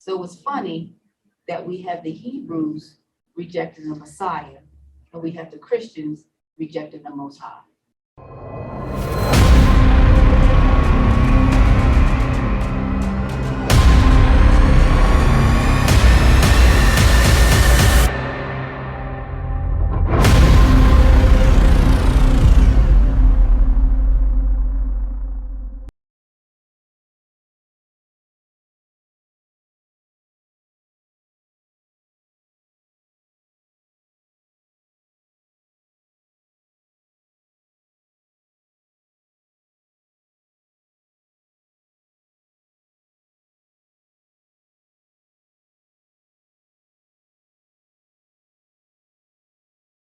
So it's funny that we have the Hebrews rejecting the Messiah, and we have the Christians rejecting the Most High.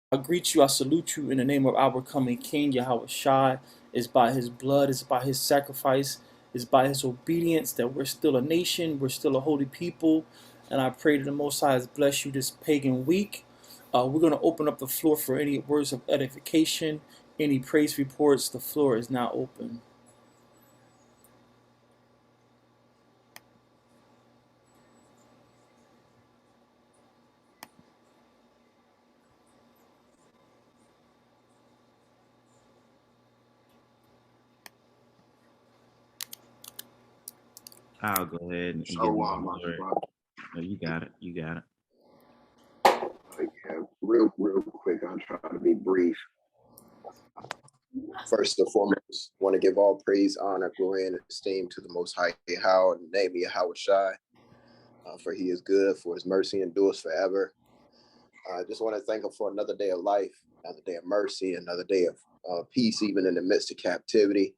I greet you, I salute you in the name of our coming King, Yahweh Shai. It's by his blood, it's by his sacrifice, it's by his obedience that we're still a nation, we're still a holy people. And I pray that the Most High has blessed you this pagan week. We're going to open up the floor for any words of edification, any praise reports. The floor is now open. I'll go ahead and give you the no, you got it. You got it. Yeah, real quick. I'll try to be brief. First and foremost, want to give all praise, honor, glory, and esteem to the Most High, Yahweh, and the name of Yahweh Shai, for He is good, for His mercy endures forever. I just want to thank Him for another day of life, another day of mercy, another day of peace, even in the midst of captivity.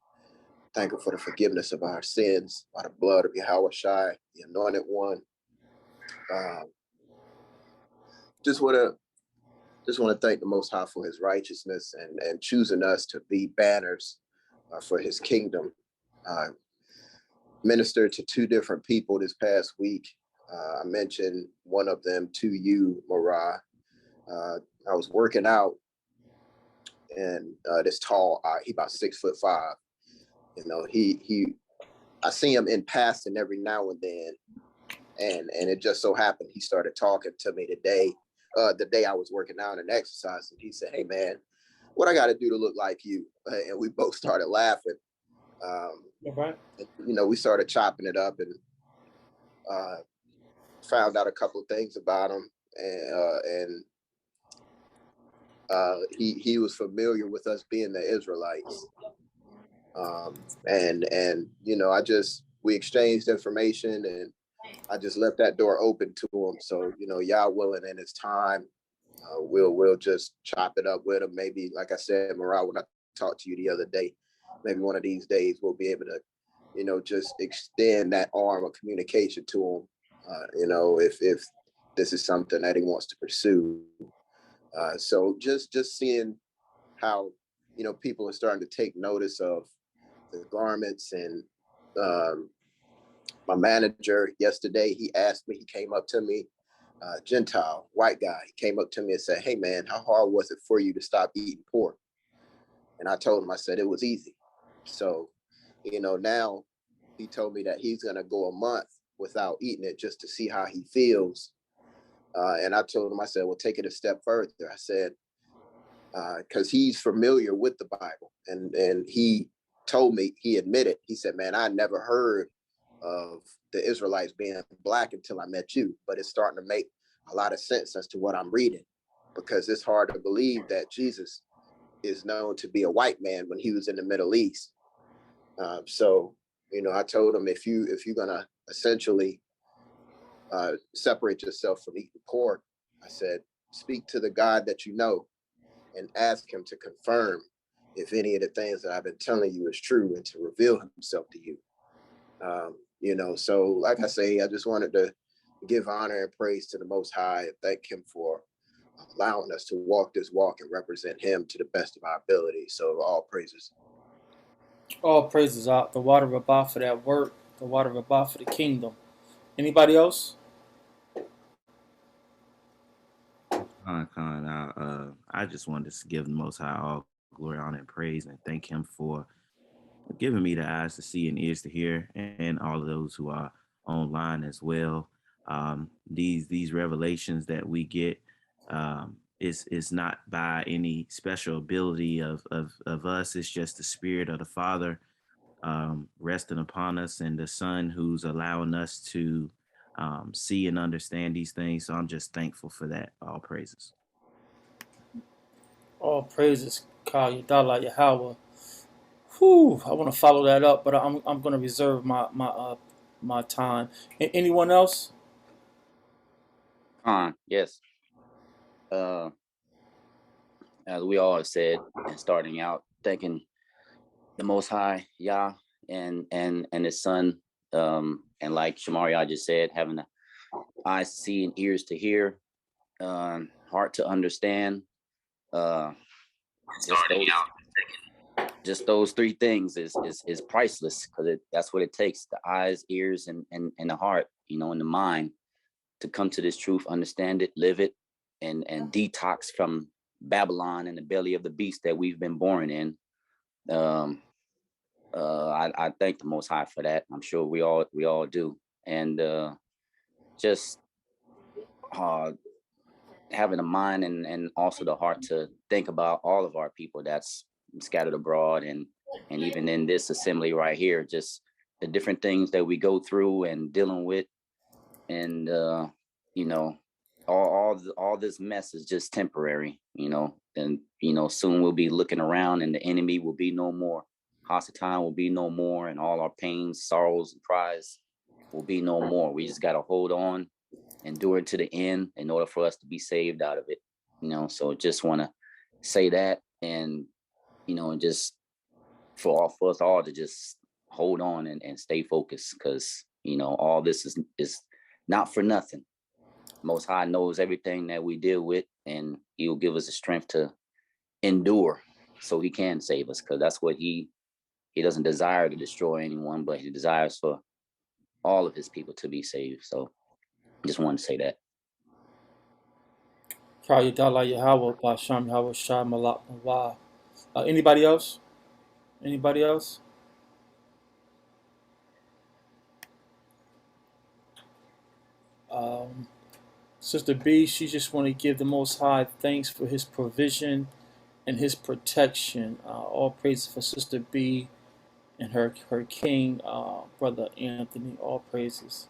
Thank Him for the forgiveness of our sins by the blood of Yahweh Shai, the Anointed One. Just want to thank the Most High for His righteousness and choosing us to be banners for His kingdom. Ministered to two different people this past week. I mentioned one of them to you, Marah. I was working out, and this tall, he about 6'5". You know, I see him in passing every now and then, and it just so happened he started talking to me today. The day I was working out and exercising, he said, "Hey man, what I got to do to look like you?" And we both started laughing. Right. You know, we started chopping it up and found out a couple of things about him, and he was familiar with us being the Israelites, and you know, we exchanged information, and I just left that door open to him. So, you know, y'all willing in his time, we'll just chop it up with him. Maybe, like I said, Marah, when I talked to you the other day, maybe one of these days we'll be able to, you know, just extend that arm of communication to him. You know, if this is something that he wants to pursue. So just seeing how, you know, people are starting to take notice of the garments. And my manager yesterday, he came up to me, Gentile, white guy. He came up to me and said, "Hey man, how hard was it for you to stop eating pork?" And I told him, I said, it was easy. So, you know, now he told me that he's going to go a month without eating it just to see how he feels. And I told him, I said, well, take it a step further. I said, because he's familiar with the Bible. And he told me, he admitted, he said, man, I never heard of the Israelites being black until I met you, but it's starting to make a lot of sense as to what I'm reading, because it's hard to believe that Jesus is known to be a white man when he was in the Middle East. So, you know, I told him, if you're gonna essentially separate yourself from eating pork, I said, speak to the God that you know and ask him to confirm if any of the things that I've been telling you is true, and to reveal himself to you. You know, so like I say, I just wanted to give honor and praise to the Most High and thank him for allowing us to walk this walk and represent him to the best of our ability. So all praises. All praises out. The water of Abba for that work, the water of Abba for the kingdom. Anybody else? I just wanted to give the Most High all glory, honor, and praise, and thank him for giving me the eyes to see and ears to hear, and all of those who are online as well. These revelations that we get is not by any special ability of us. It's just the Spirit of the Father resting upon us, and the Son who's allowing us to see and understand these things. So I'm just thankful for that. All praises. All praises, Kal Yadala Yahweh. Whew, I want to follow that up, but I'm going to reserve my time. Anyone else? Yes. As we all have said, and starting out, thanking the Most High Yah and His Son, and like Shamaria just said, having the eyes to see and ears to hear, heart to understand. Just those three things is priceless, because that's what it takes: the eyes, ears, and the heart, and the mind, to come to this truth, understand it, live it, and detox from Babylon and the belly of the beast that we've been born in. I thank the Most High for that. I'm sure we all do. And just having a mind and also the heart to think about all of our people that's scattered abroad, and even in this assembly right here, just the different things that we go through and dealing with. And all this mess is just temporary, and soon we'll be looking around and the enemy will be no more. Hasatan will be no more, and all our pains, sorrows, and cries will be no more. We just got to hold on, endure it to the end in order for us to be saved out of it. So just want to say that, and and just for us all to just hold on and stay focused, because all this is not for nothing. Most High knows everything that we deal with, and He will give us the strength to endure, so He can save us, because that's what He doesn't desire to destroy anyone, but He desires for all of His people to be saved. So just wanted to say that. Kal Yadala Yahweh, Basham Yahweh Shai Malak Nawah. Anybody else? Anybody else? Sister B, she just want to give the Most High thanks for His provision and His protection. All praise for Sister B and her king, Brother Anthony. All praises.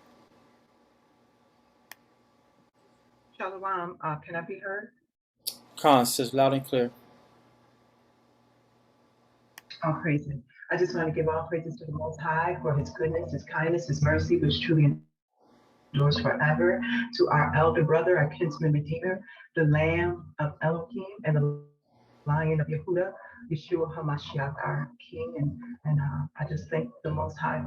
Shalom. Can I be heard? Khan says loud and clear. All praises. I just want to give all praises to the Most High for His goodness, His kindness, His mercy, which truly endures forever. To our elder brother, our kinsman redeemer, the Lamb of Elohim and the Lion of Yehuda, Yeshua HaMashiach, our King. And I just thank the Most High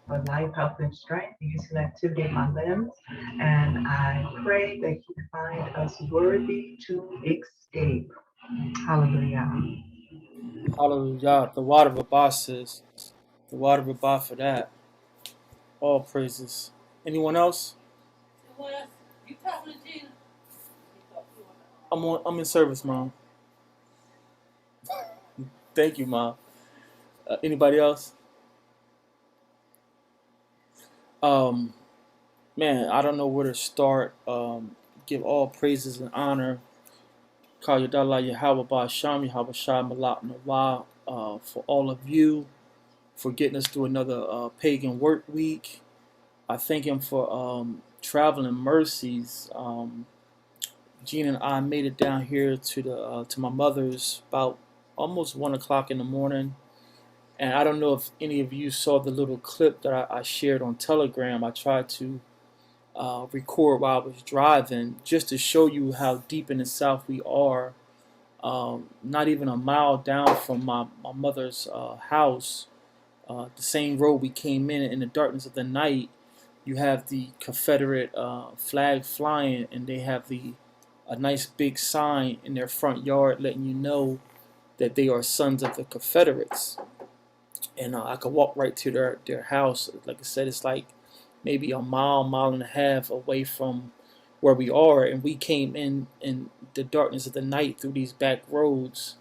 for life, health, and strength, the use and activity of my limbs. And I pray that He find us worthy to escape. Hallelujah. Hallelujah. The water of Abba says, the water of Abba for that. All praises. Anyone else? I'm in service, Mom. Thank you, Mom. Anybody else? Man, I don't know where to start. Give all praises and honor. Kal Yadala Yahweh Ba'asham Yahweh Shai Malak Nawah, for all of you, for getting us through another pagan work week. I thank Him for traveling mercies. Gene and I made it down here to my mother's about almost 1 o'clock in the morning. And I don't know if any of you saw the little clip that I shared on Telegram. I tried to record while I was driving, just to show you how deep in the South we are. Not even a mile down from my mother's house, the same road we came in the darkness of the night, you have the Confederate flag flying, and they have a nice big sign in their front yard letting you know that they are sons of the Confederates. And I could walk right to their house. Like I said, it's like maybe a mile and a half away from where we are, and we came in the darkness of the night through these back roads.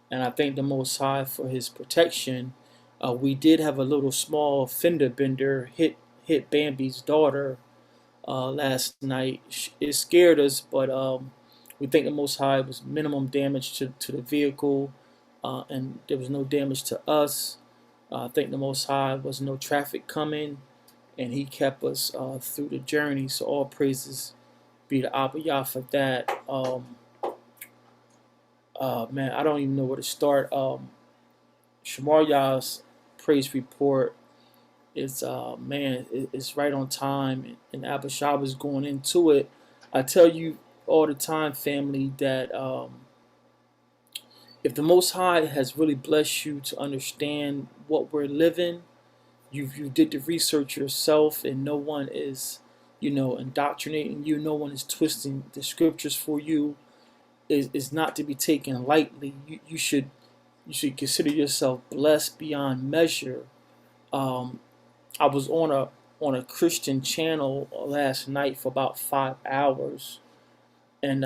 And I thank the Most High for His protection. We did have a little small fender bender hit Bambi's daughter last night. It scared us, but we think the Most High was minimum damage to the vehicle, and there was no damage to us. I think the Most High was no traffic coming, and He kept us through the journey. So all praises be to Abba Yah for that. Man, I don't even know where to start. Shamar Yah's praise report is man, it's right on time, and Abba Shah is going into it. I tell you all the time, family, that if the Most High has really blessed you to understand what we're living, you did the research yourself, and no one is, indoctrinating you. No one is twisting the scriptures for you. Is not to be taken lightly. You should consider yourself blessed beyond measure. I was on a Christian channel last night for about 5 hours, and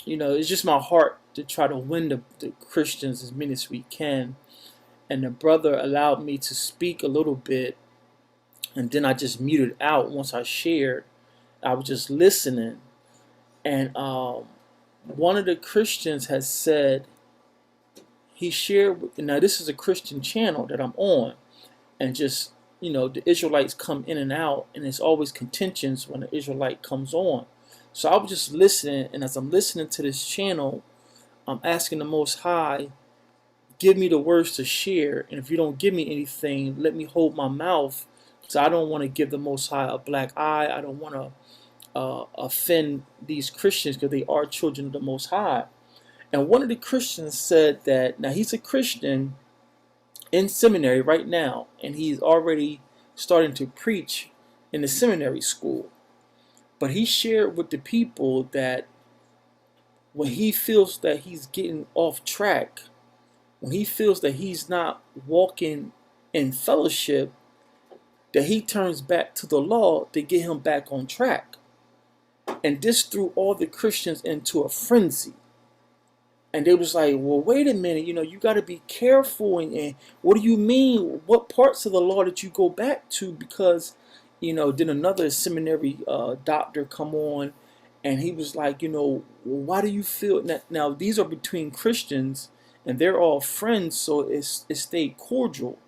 it's just my heart to try to win the Christians as many as we can. And the brother allowed me to speak a little bit, and then I just muted out once I shared. I was just listening, and one of the Christians has said, he shared. Now this is a Christian channel that I'm on, and just the Israelites come in and out, and it's always contentions when the Israelite comes on. So I was just listening, and as I'm listening to this channel, I'm asking the Most High, give me the words to share, and if you don't give me anything, let me hold my mouth, because I don't want to give the Most High a black eye. I don't want to offend these Christians, because they are children of the Most High. And one of the Christians said that, now he's a Christian in seminary right now, and he's already starting to preach in the seminary school. But he shared with the people that when he feels that he's getting off track, when he feels that he's not walking in fellowship, that he turns back to the law to get him back on track. And this threw all the Christians into a frenzy. And they was like, well, wait a minute, you got to be careful. And what do you mean? What parts of the law did you go back to? Because, then another seminary doctor come on, and he was like, why do you feel now these are between Christians, and they're all friends, so it stayed cordial.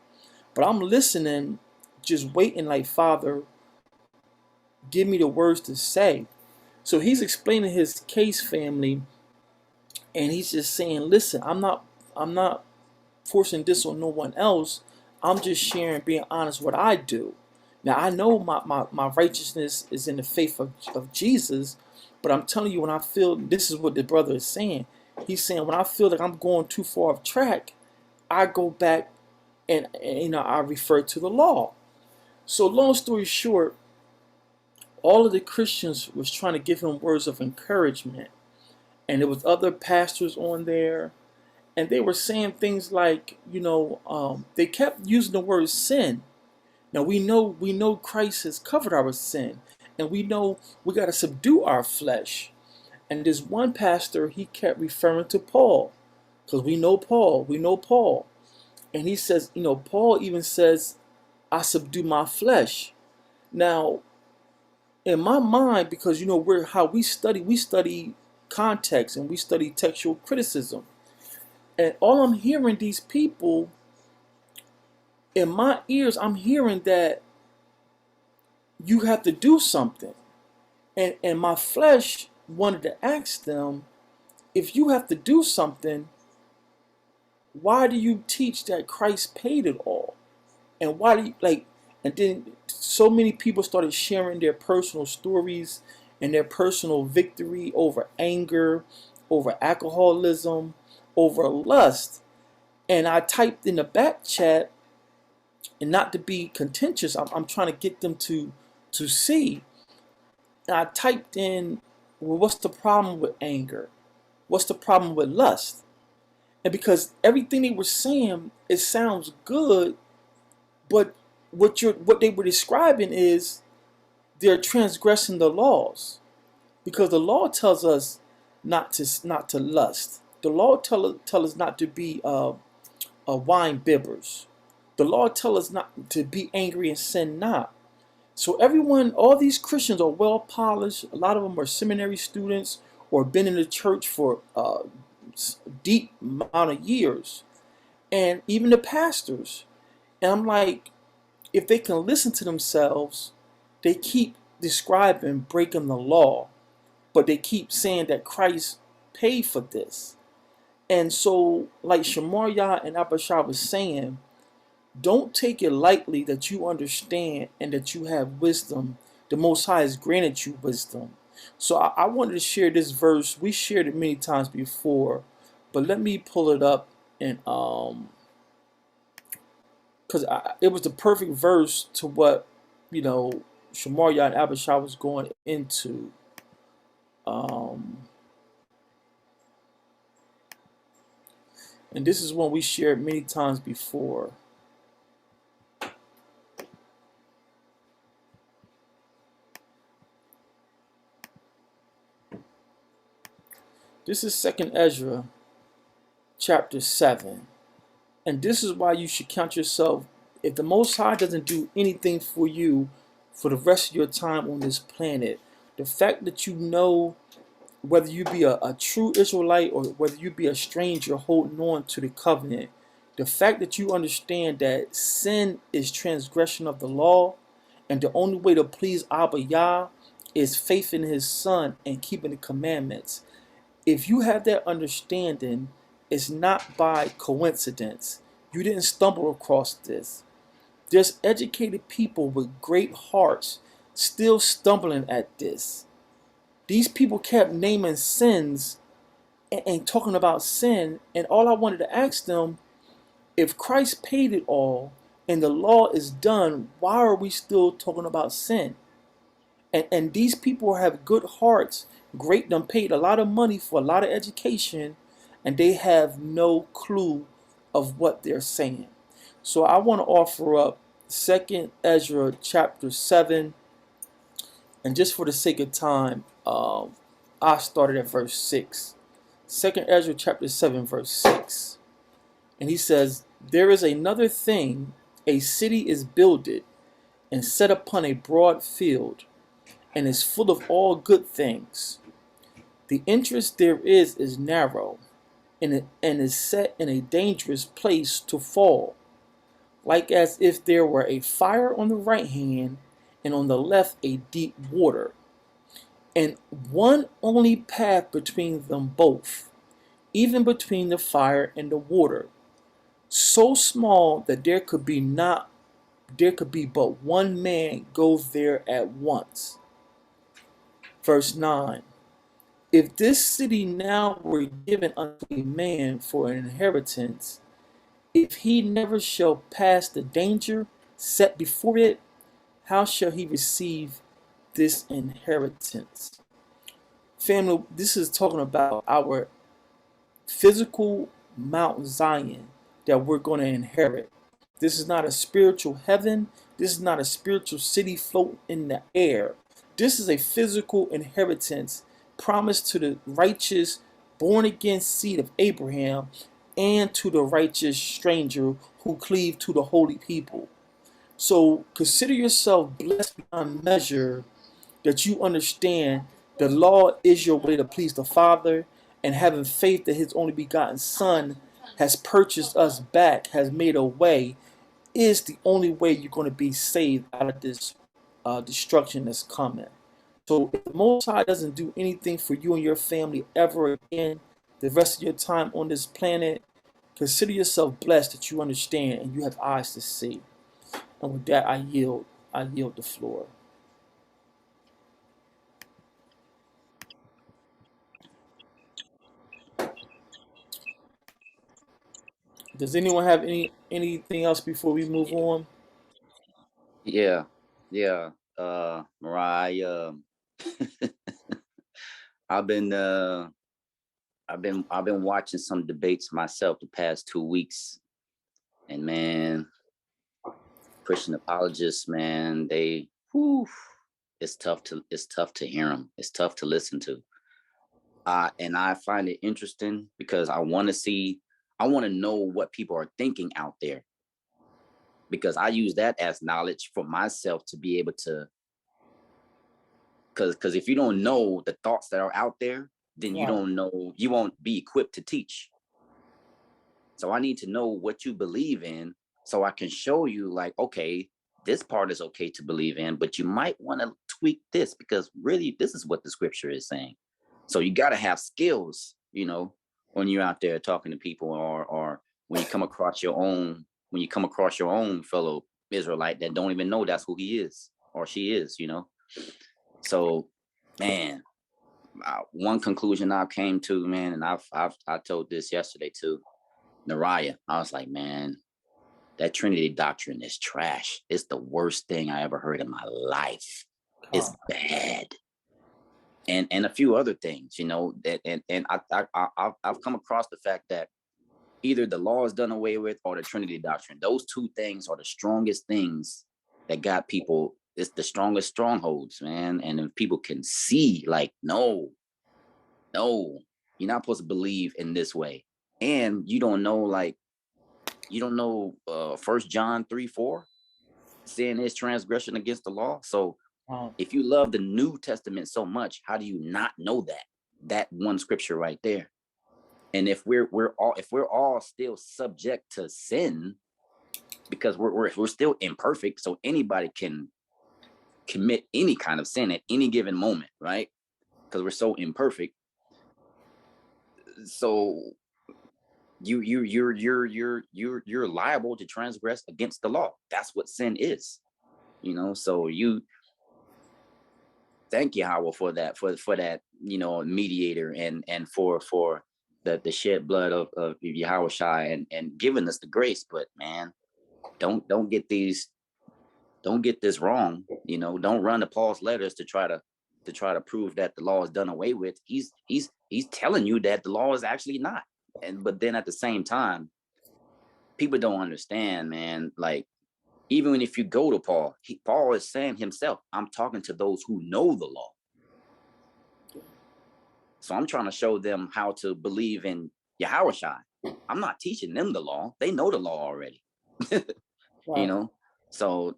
But I'm listening, just waiting, like, Father, give me the words to say. So he's explaining his case, family. And he's just saying, listen, I'm not forcing this on no one else. I'm just sharing, being honest, what I do. Now, I know my righteousness is in the faith of Jesus, but I'm telling you, when I feel, this is what the brother is saying. He's saying, when I feel like I'm going too far off track, I go back and I refer to the law. So long story short, all of the Christians was trying to give him words of encouragement. And there was other pastors on there, and they were saying things like, they kept using the word sin. Now we know Christ has covered our sin, and we know we got to subdue our flesh. And this one pastor, he kept referring to Paul, because we know Paul, and he says, Paul even says, I subdue my flesh. Now, in my mind, because we study context, and we study textual criticism, and all I'm hearing, these people in my ears, I'm hearing that you have to do something, and my flesh wanted to ask them, if you have to do something, why do you teach that Christ paid it all? And why do you and then so many people started sharing their personal stories and their personal victory over anger, over alcoholism, over lust. And I typed in the back chat, and not to be contentious, I'm trying to get them to see. And I typed in, well, what's the problem with anger? What's the problem with lust? And because everything they were saying, it sounds good, but what they were describing is they're transgressing the laws, because the law tells us not to lust. The law tell us not to be wine bibbers. The law tells us not to be angry and sin not. So everyone, all these Christians are well polished. A lot of them are seminary students or been in the church for deep amount of years, and even the pastors. And I'm like, if they can listen to themselves, they keep describing breaking the law, but they keep saying that Christ paid for this. And so, like Shemaryah and Abishai was saying, don't take it lightly that you understand and that you have wisdom. The Most High has granted you wisdom. So I wanted to share this verse. We shared it many times before, but let me pull it up and because it was the perfect verse to what Shemaryah and Abishai was going into. And this is one we shared many times before. This is 2nd Ezra, chapter 7. And this is why you should count yourself. If the Most High doesn't do anything for you for the rest of your time on this planet, the fact that you know, whether you be a true Israelite or whether you be a stranger holding on to the covenant, the fact that you understand that sin is transgression of the law, and the only way to please Abba Yah is faith in his Son and keeping the commandments. If you have that understanding, it's not by coincidence. You didn't stumble across this. There's educated people with great hearts still stumbling at this. These people kept naming sins and talking about sin, and all I wanted to ask them, if Christ paid it all and the law is done, why are we still talking about sin? And these people have good hearts, great, them paid a lot of money for a lot of education, and they have no clue of what they're saying. So I want to offer up 2nd Ezra chapter 7, and just for the sake of time, I started at verse 6. 2nd Ezra chapter 7 verse 6. And he says, there is another thing, a city is builded and set upon a broad field, and is full of all good things. The entrance there is narrow, and is set in a dangerous place to fall, like as if there were a fire on the right hand, and on the left a deep water, and one only path between them both, even between the fire and the water, so small that there could be but one man go there at once. Verse 9. If this city now were given unto a man for an inheritance, if he never shall pass the danger set before it, how shall he receive this inheritance? Family, this is talking about our physical Mount Zion that we're going to inherit. This is not a spiritual heaven. This is not a spiritual city floating in the air. This is a physical inheritance promised to the righteous, born again seed of Abraham, and to the righteous stranger who cleave to the holy people. So consider yourself blessed beyond measure that you understand the law is your way to please the Father, and having faith that his only begotten Son has purchased us back, has made a way, is the only way you're going to be saved out of this destruction that's coming. So if the Most High doesn't do anything for you and your family ever again, the rest of your time on this planet, consider yourself blessed that you understand and you have eyes to see. And with that, I yield the floor. Does anyone have anything else before we move on? Yeah, yeah. Mariah, I've been watching some debates myself the past 2 weeks, and man, Christian apologists, man, it's tough to hear them. It's tough to listen to. And I find it interesting because I want to know what people are thinking out there. because I use that as knowledge for myself to be able to, because if you don't know the thoughts that are out there, then you don't know, you won't be equipped to teach. So I need to know what you believe in so I can show you, like, okay, this part is okay to believe in, but you might want to tweak this because really this is what the scripture is saying. So you got to have skills, you know, when you're out there talking to people, or when you come across your own, fellow Israelite that don't even know that's who he is or she is, you know. So, man, one conclusion I came to, man, and I told this yesterday to Nariah. I was like, man, that Trinity doctrine is trash. It's the worst thing I ever heard in my life. It's bad. And a few other things, you know, that and I've come across the fact that either the law is done away with or the Trinity doctrine. Those two things are the strongest things that got people. It's the strongest strongholds, man. And if people can see, like, no, you're not supposed to believe in this way. And you don't know, like, you don't know 1 John 3:4, sin is transgression against the law. So if you love the New Testament so much, how do you not know that one scripture right there? And if we're all still subject to sin, because we're still imperfect, so anybody can commit any kind of sin at any given moment, right? Because we're so imperfect. So you're liable to transgress against the law. That's what sin is, you know. So you thank Yahweh for that, for that, you know, mediator, and for the shed blood of Yahweh Shai, and giving us the grace. But man, don't get this wrong, you know. Don't run to Paul's letters to try to prove that the law is done away with. He's telling you that the law is actually not. But then at the same time, people don't understand, man. Like, even if you go to Paul, Paul is saying himself, I'm talking to those who know the law. So I'm trying to show them how to believe in Yahweh Shai. I'm not teaching them the law. They know the law already. You know? So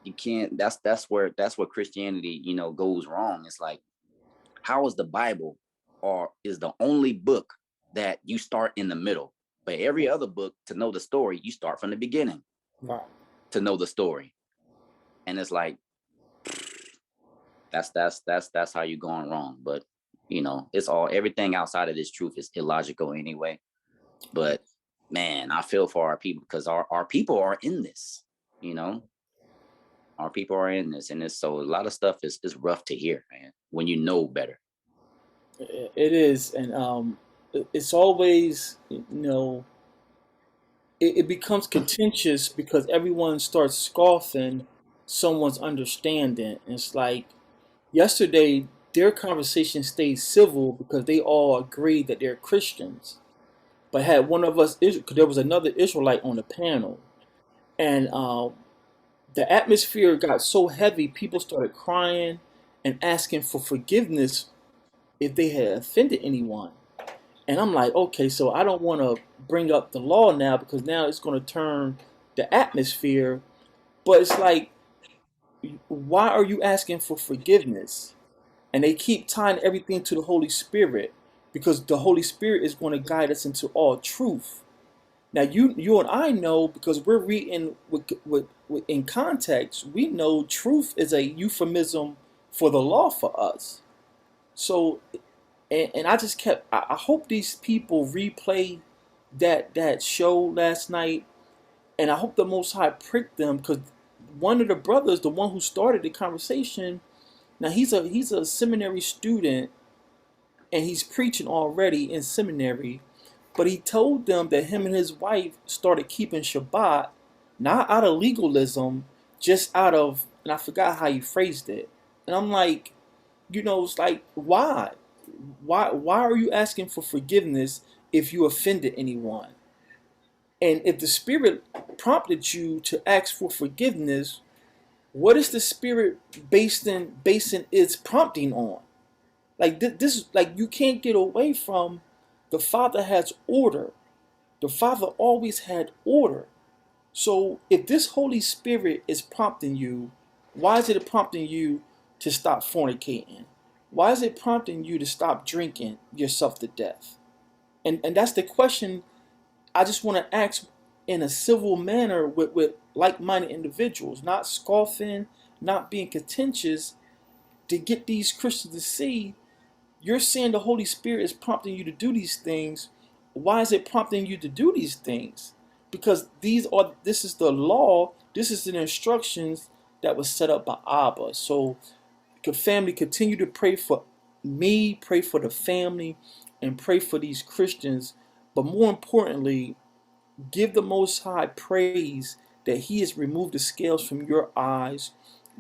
you can't, that's where Christianity, you know, goes wrong. It's like, how is the Bible or is the only book that you start in the middle? But every other book, to know the story, you start from the beginning to know the story. And it's like, that's how you're going wrong. But you know, it's all, everything outside of this truth is illogical anyway. But man, I feel for our people, because our people are in this, you know. Our people are in this, and it's, so a lot of stuff is rough to hear, man, when you know better. It is, and it's always, you know, it becomes contentious because everyone starts scoffing someone's understanding. And it's like yesterday, their conversation stayed civil because they all agreed that they're Christians. But had one of us, there was another Israelite on the panel, and the atmosphere got so heavy, people started crying and asking for forgiveness if they had offended anyone. And I'm like, okay, so I don't want to bring up the law now because now it's going to turn the atmosphere. But it's like, why are you asking for forgiveness? And they keep tying everything to the Holy Spirit, because the Holy Spirit is going to guide us into all truth. Now, you and I know, because we're reading in context, we know truth is a euphemism for the law for us. So, and I just kept, I hope these people replay that show last night, and I hope the Most High pricked them, because one of the brothers, the one who started the conversation, now he's a seminary student, and he's preaching already in seminary. But he told them that him and his wife started keeping Shabbat, not out of legalism, just out of, and I forgot how he phrased it. And I'm like, you know, it's like, why? Why are you asking for forgiveness if you offended anyone? And if the Spirit prompted you to ask for forgiveness, what is the Spirit basing its prompting on? Like this, like, you can't get away from, the Father has order. The Father always had order. So if this Holy Spirit is prompting you, why is it prompting you to stop fornicating? Why is it prompting you to stop drinking yourself to death? And that's the question I just want to ask in a civil manner with like-minded individuals, not scoffing, not being contentious, to get these Christians to see you're saying the Holy Spirit is prompting you to do these things. Why is it prompting you to do these things? Because this is the law, this is the instructions that was set up by Abba. So could family continue to pray for me, pray for the family, and pray for these Christians, but more importantly, give the Most High praise that He has removed the scales from your eyes.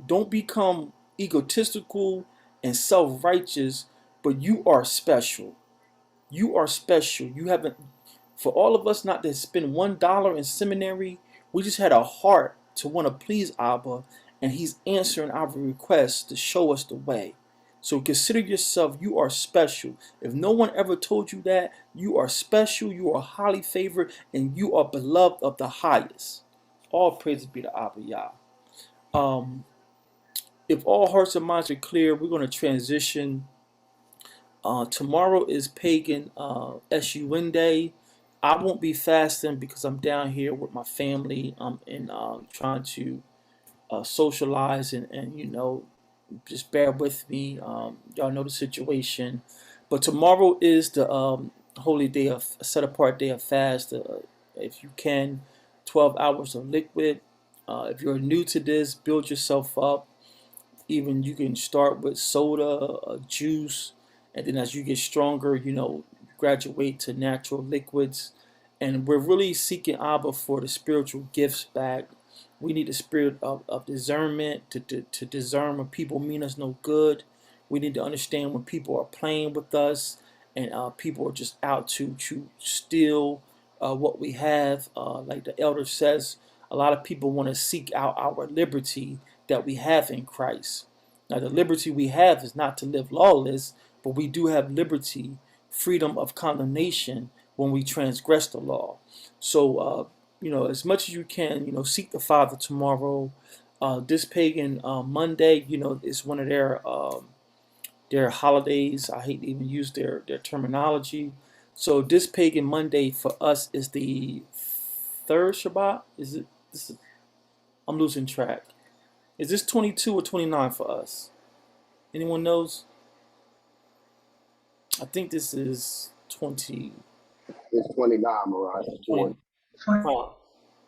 Don't become egotistical and self-righteous, but you are special. You are special. You haven't, for all of us not to spend $1 in seminary, we just had a heart to want to please Abba, and He's answering our requests to show us the way. So consider yourself, you are special. If no one ever told you that, you are special, you are highly favored, and you are beloved of the highest. All praises be to Abba Yah. If all hearts and minds are clear, we're going to transition. Tomorrow is pagan SUN day. I won't be fasting because I'm down here with my family. I'm trying to socialize and just bear with me. Y'all know the situation. But tomorrow is the holy day of set apart day of fast. If you can, 12 hours of liquid. If you're new to this, build yourself up. Even you can start with soda, juice, and then as you get stronger, graduate to natural liquids. And we're really seeking Abba for the spiritual gifts back. We need the spirit of discernment to discern when people mean us no good. We need to understand when people are playing with us and people are just out to steal what we have. Like the elder says, a lot of people want to seek out our liberty that we have in Christ. Now, the liberty we have is not to live lawless, but we do have liberty, freedom of condemnation when we transgress the law. So, as much as you can, seek the Father tomorrow. This pagan Monday, is one of their holidays. I hate to even use their terminology. So this pagan Monday for us is the third Shabbat. Is it? I'm losing track. Is this 22 or 29 for us? Anyone knows? I think this is 20. It's 29, Mariah. 20.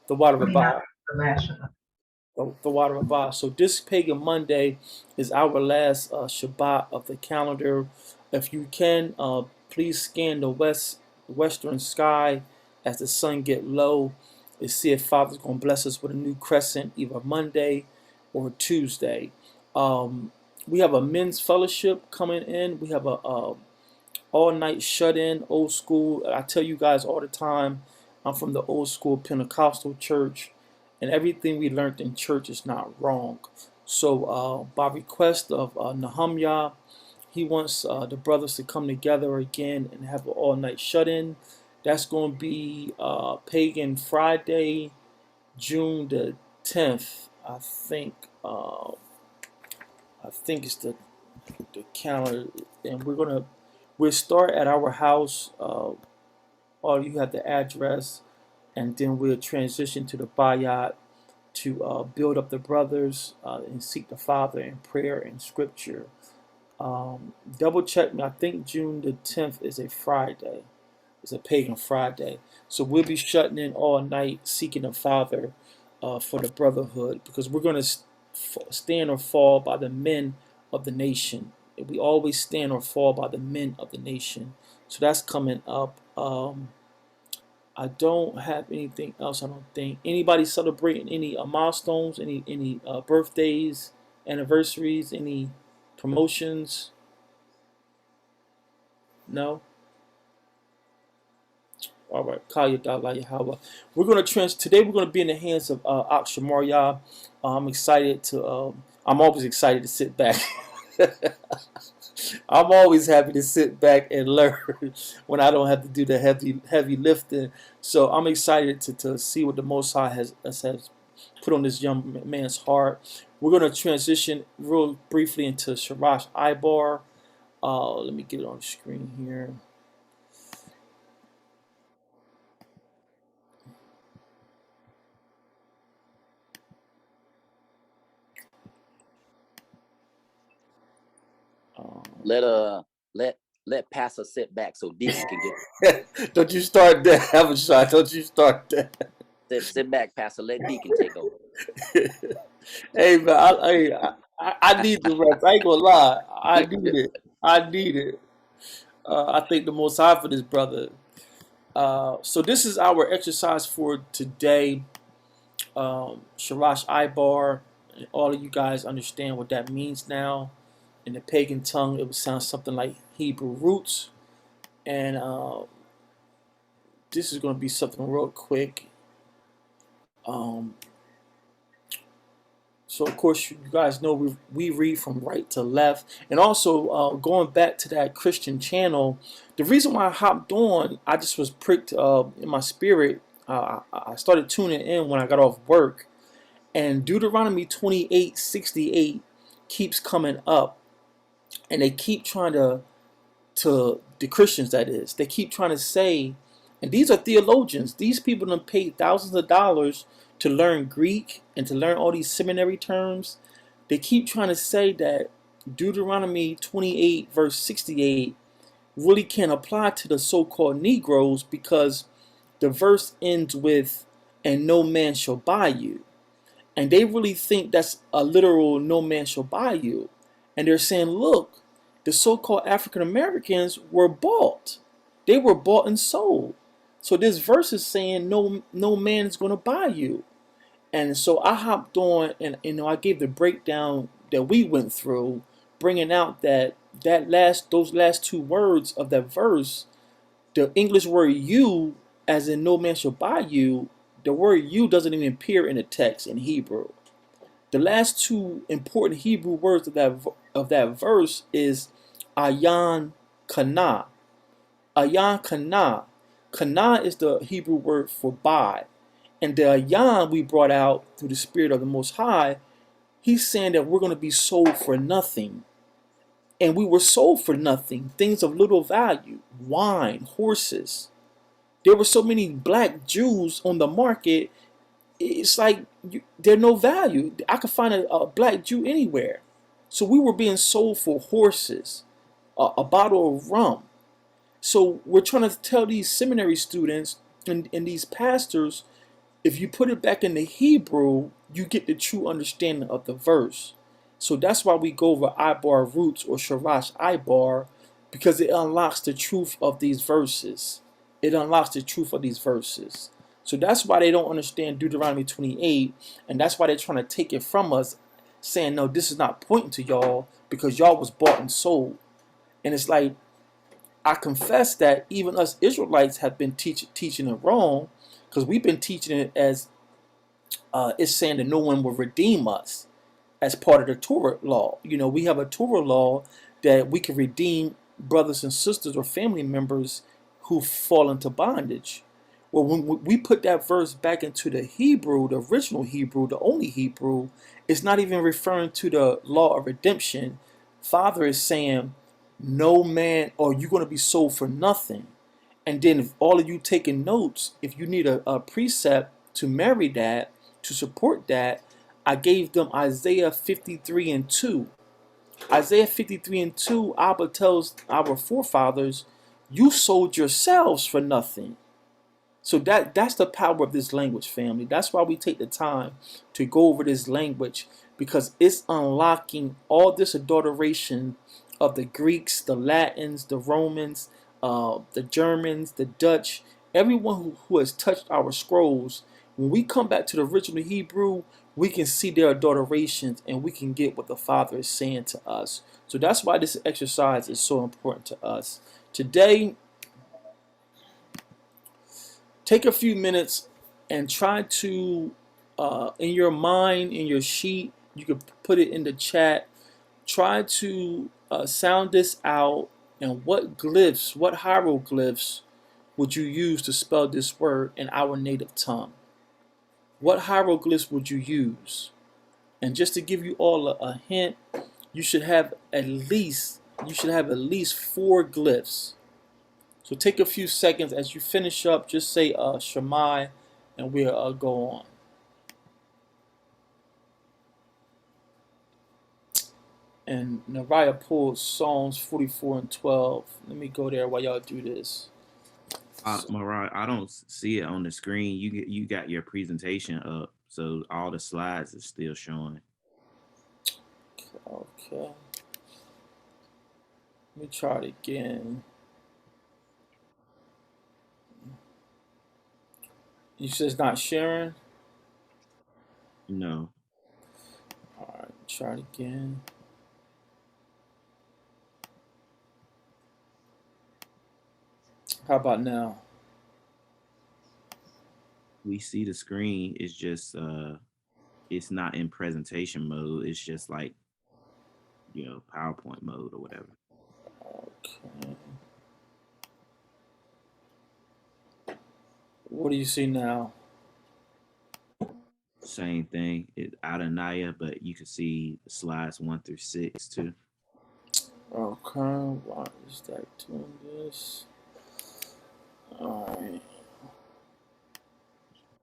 The water of 29, Abba. the last one. The water of Abba. So this pagan Monday is our last Shabbat of the calendar. If you can, please scan the western sky as the sun get low and see if Father's going to bless us with a new crescent either Monday or Tuesday. We have a men's fellowship coming in. We have a all-night shut-in, old school. I tell you guys all the time, I'm from the old school Pentecostal church, and everything we learned in church is not wrong. So by request of Nehemiah, he wants the brothers to come together again and have an all-night shut-in. That's going to be Pagan Friday, June the 10th. I think it's the calendar, and we'll start at our house. All you have the address, and then we'll transition to the Bayat to build up the brothers and seek the Father in prayer and scripture. Double check me. I think June the 10th is a Friday. It's a pagan Friday. So we'll be shutting in all night seeking the Father for the brotherhood, because we're going to stand or fall by the men of the nation. We always stand or fall by the men of the nation. So that's coming up. I don't have anything else. I don't think anybody celebrating any milestones, any birthdays, anniversaries, any promotions. No. All right, Kaya Dala Yahweh. We're going to today. We're going to be in the hands of Akshamarya. I'm excited to. I'm always excited to sit back. I'm always happy to sit back and learn when I don't have to do the heavy lifting. So I'm excited to see what the Most High has put on this young man's heart. We're going to transition real briefly into Sharash Ibar. Let me get it on the screen here. Let Pastor sit back so Deacon can get. Don't you start that. Have a shot. Don't you start that. Sit back, Pastor. Let Deacon take over. Hey man, I need the rest. I ain't gonna lie. I need it. I need it. I thank the Most High for this brother. So this is our exercise for today. Sharash Ibar. All of you guys understand what that means now. In the pagan tongue, it would sound something like Hebrew roots. And this is going to be something real quick. So of course, you guys know we read from right to left. And also, going back to that Christian channel, the reason why I hopped on, I just was pricked in my spirit. I started tuning in when I got off work. And Deuteronomy 28:68 keeps coming up. And they keep trying to the Christians, that is, they keep trying to say, and these are theologians, these people done paid thousands of dollars to learn Greek and to learn all these seminary terms. They keep trying to say that Deuteronomy 28 verse 68 really can't apply to the so-called Negroes because the verse ends with, and no man shall buy you. And they really think that's a literal no man shall buy you. And they're saying, look, the so-called African Americans were bought. They were bought and sold. So this verse is saying no man is going to buy you. And so I hopped on and I gave the breakdown that we went through, bringing out those last two words of that verse, the English word you, as in no man shall buy you, the word you doesn't even appear in the text in Hebrew. The last two important Hebrew words of that verse is ayan kana. Ayan kana. Kana is the Hebrew word for buy. And the ayan we brought out through the Spirit of the Most High, he's saying that we're going to be sold for nothing. And we were sold for nothing. Things of little value. Wine, horses. There were so many black Jews on the market, it's like they're no value. I could find a black Jew anywhere. So we were being sold for horses, a bottle of rum. So we're trying to tell these seminary students and these pastors, if you put it back in the Hebrew, you get the true understanding of the verse. So that's why we go over Ibar roots or Sharash Ibar, because it unlocks the truth of these verses. It unlocks the truth of these verses. So that's why they don't understand Deuteronomy 28, and that's why they're trying to take it from us, saying, no, this is not pointing to y'all because y'all was bought and sold. And it's like, I confess that even us Israelites have been teaching it wrong, because we've been teaching it as it's saying that no one will redeem us as part of the Torah law. You know, we have a Torah law that we can redeem brothers and sisters or family members who fall into bondage. Well, when we put that verse back into the Hebrew, the original Hebrew, the only Hebrew, it's not even referring to the law of redemption. Father is saying, no man, or you're going to be sold for nothing. And then if all of you taking notes, if you need a precept to marry that, to support that, I gave them Isaiah 53:2. Isaiah 53:2, Abba tells our forefathers, you sold yourselves for nothing. So that's the power of this language, family. That's why we take the time to go over this language, because it's unlocking all this adulteration of the Greeks, the Latins, the Romans, the Germans, the Dutch, everyone who has touched our scrolls. When we come back to the original Hebrew, we can see their adulterations and we can get what the Father is saying to us. So that's why this exercise is so important to us. Today, take a few minutes and try to, in your mind, in your sheet, you could put it in the chat, try to sound this out, and what glyphs, what hieroglyphs would you use to spell this word in our native tongue? What hieroglyphs would you use? And just to give you all a hint, you should have at least 4 glyphs. So take a few seconds as you finish up. Just say Shemai, and we'll go on. And Nariah pulled Psalms 44 and 12. Let me go there while y'all do this. Mariah, I don't see it on the screen. You got your presentation up, so all the slides are still showing. Okay. Let me try it again. You said it's not sharing? No. All right, try it again. How about now? We see the screen. It's just it's not in presentation mode. It's just like, PowerPoint mode or whatever. Okay. What do you see now? Same thing. It's Adonaiah, but you can see the slides 1 through 6 too. Okay, why is that doing this? Alright.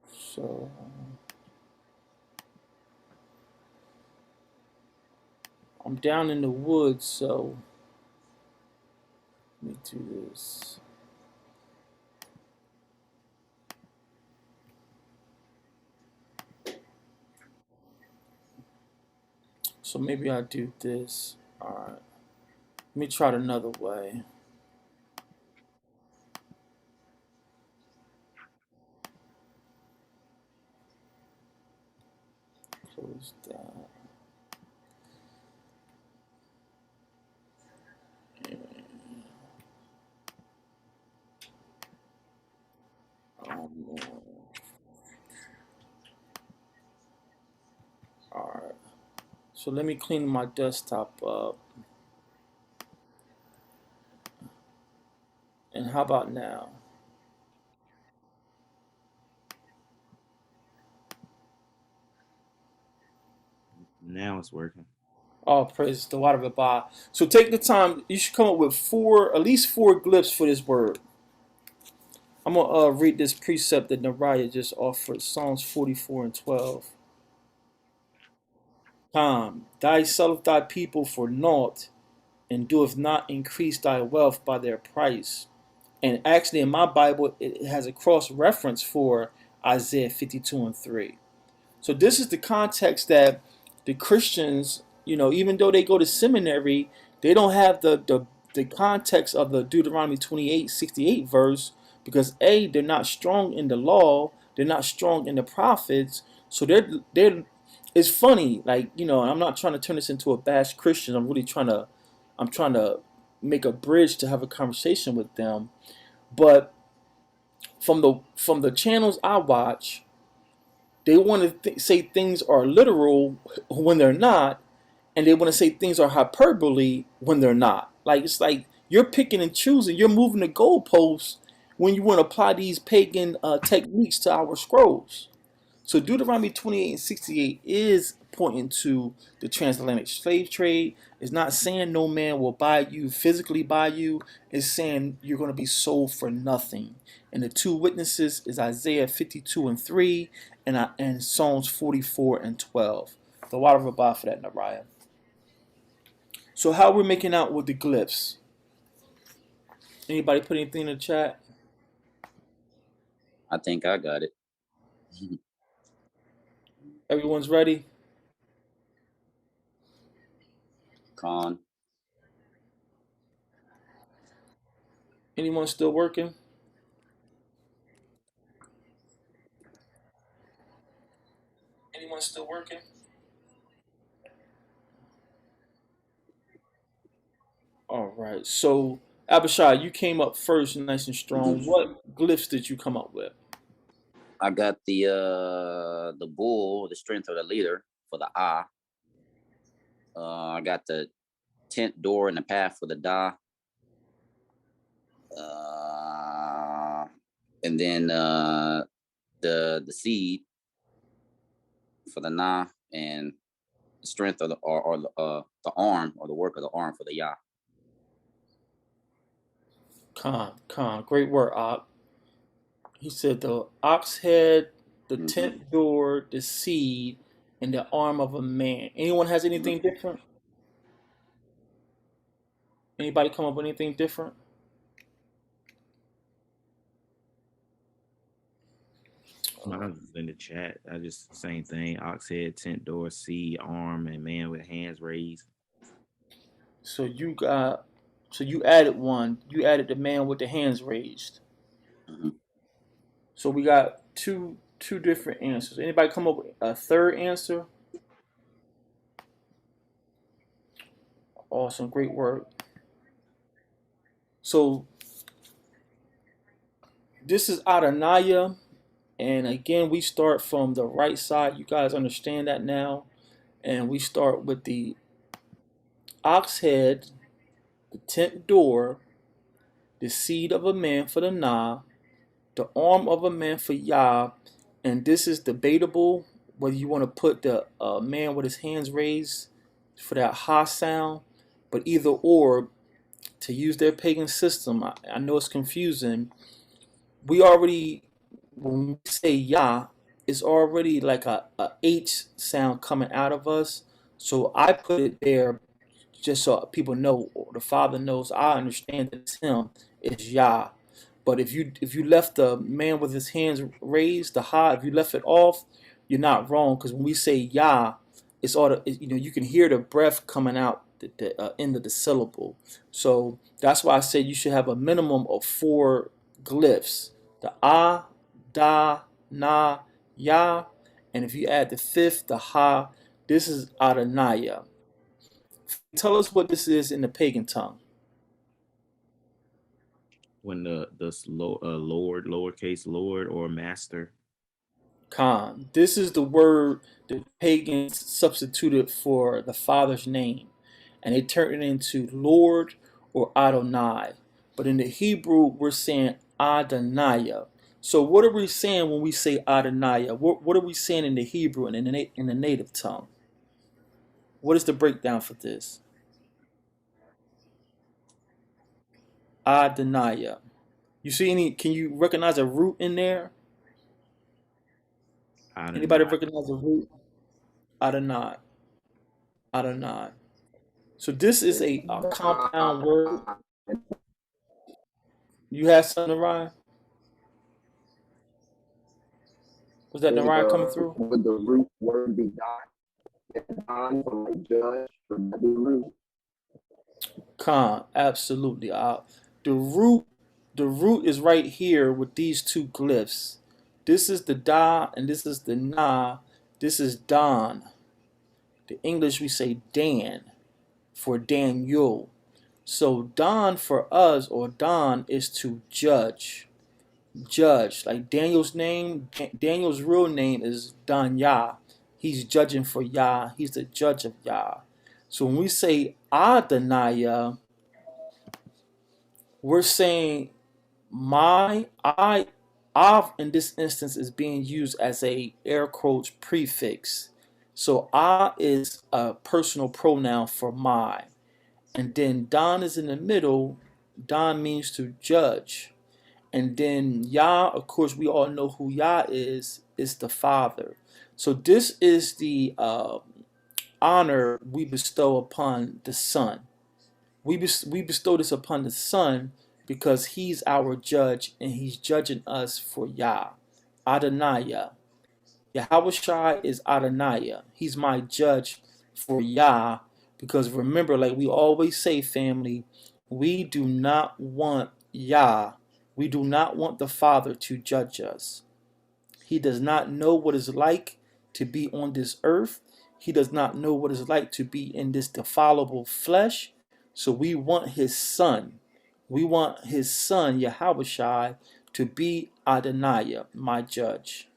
So I'm down in the woods, so let me do this. So maybe I do this. Alright. Let me try it another way. Close that. Alright. So let me clean my desktop up. And how about now? Now it's working. Oh, praise the water of the Ba. So take the time. You should come up with at least four glyphs for this word. I'm gonna read this precept that Nariah just offered, Psalms 44 and 12. Thy selleth thy people for naught, and doeth not increase thy wealth by their price. And actually, in my Bible, it has a cross reference for Isaiah 52 and 3. So this is the context that the Christians, even though they go to seminary, they don't have the context of the Deuteronomy 28:68 verse, because they're not strong in the law, they're not strong in the prophets. So they're it's funny, and I'm not trying to turn this into a bash Christian. I'm trying to make a bridge to have a conversation with them. But from the channels I watch, they want to say things are literal when they're not, and they want to say things are hyperbole when they're not. It's like you're picking and choosing. You're moving the goalposts when you want to apply these pagan techniques to our scrolls. So Deuteronomy 28:68 is pointing to the transatlantic slave trade. It's not saying no man will physically buy you. It's saying you're going to be sold for nothing. And the two witnesses is Isaiah 52 and 3 and Psalms 44 and 12. The water of Rabah for that, Nariah. So how we're making out with the glyphs? Anybody put anything in the chat? I think I got it. Everyone's ready? Con. Anyone still working? Anyone still working? All right. So Abishai, you came up first, nice and strong. What glyphs did you come up with? I got the bull, the strength of the leader for the I. I got the tent door and the path for the da. And then the seed for the na, and the strength of the the arm, or the work of the arm for the ya. Khan, great word, Ak. He said the ox head, the tent door, the seed, and the arm of a man. Anyone has anything different? Anybody come up with anything different? Mine's in the chat. I just same thing. Ox head, tent door, seed, arm, and man with hands raised. So you added one. You added the man with the hands raised. So we got two different answers. Anybody come up with a third answer? Awesome, great work. So this is Adonaiah, and again we start from the right side. You guys understand that now, and we start with the ox head, the tent door, the seed of a man for the nah, the arm of a man for Yah, and this is debatable whether you want to put the man with his hands raised for that ha sound, but either or, to use their pagan system, I know it's confusing. We already, when we say Yah, it's already like a H sound coming out of us. So I put it there just so people know, or the Father knows, I understand that it's him, it's Yah. But if you left the man with his hands raised, the ha, if you left it off, you're not wrong, because when we say Yah, it's all you can hear the breath coming out the end of the syllable. So that's why I said you should have a minimum of 4 glyphs: the ah, da, na, ya, and if you add the 5th, the ha. This is Adonaiah. Tell us what this is in the pagan tongue. When the Lord, lowercase Lord, or master. Khan. This is the word the pagans substituted for the Father's name, and they turned it into Lord or Adonai. But in the Hebrew, we're saying Adonaiah. So what are we saying when we say Adonaiah? What are we saying in the Hebrew and in the native tongue? What is the breakdown for this? Adonaiah. You see any? Can you recognize a root in there? Anybody recognize a root? Adonai. Adonai. So this is a compound word. You had something, Ryan? Was that Narayan coming through? Would the root word be God? For like judge, would that be the root? Khan, absolutely. The root is right here with these 2 glyphs. This is the da and this is the na. This is Dan. The English we say Dan for Daniel. So Dan for us, or Dan, is to judge. Judge. Like Daniel's name, Daniel's real name is Dan Yah. He's judging for Yah. He's the judge of Yah. So when we say Adonaiah, we're saying I in this instance is being used as a air quotes prefix. So I is a personal pronoun for my. And then Don is in the middle. Don means to judge. And then Yah, of course, we all know who Yah is the Father. So this is the honor we bestow upon the Son. We bestow this upon the Son because he's our judge and he's judging us for Yah. Adonaiah. Yahushua is Adonaiah. He's my judge for Yah, because remember, like we always say, family, we do not want Yah. We do not want the Father to judge us. He does not know what it's like to be on this earth. He does not know what it's like to be in this defilable flesh. So we want his Son. We want his Son, Yahushua, to be Adonaiah, my judge.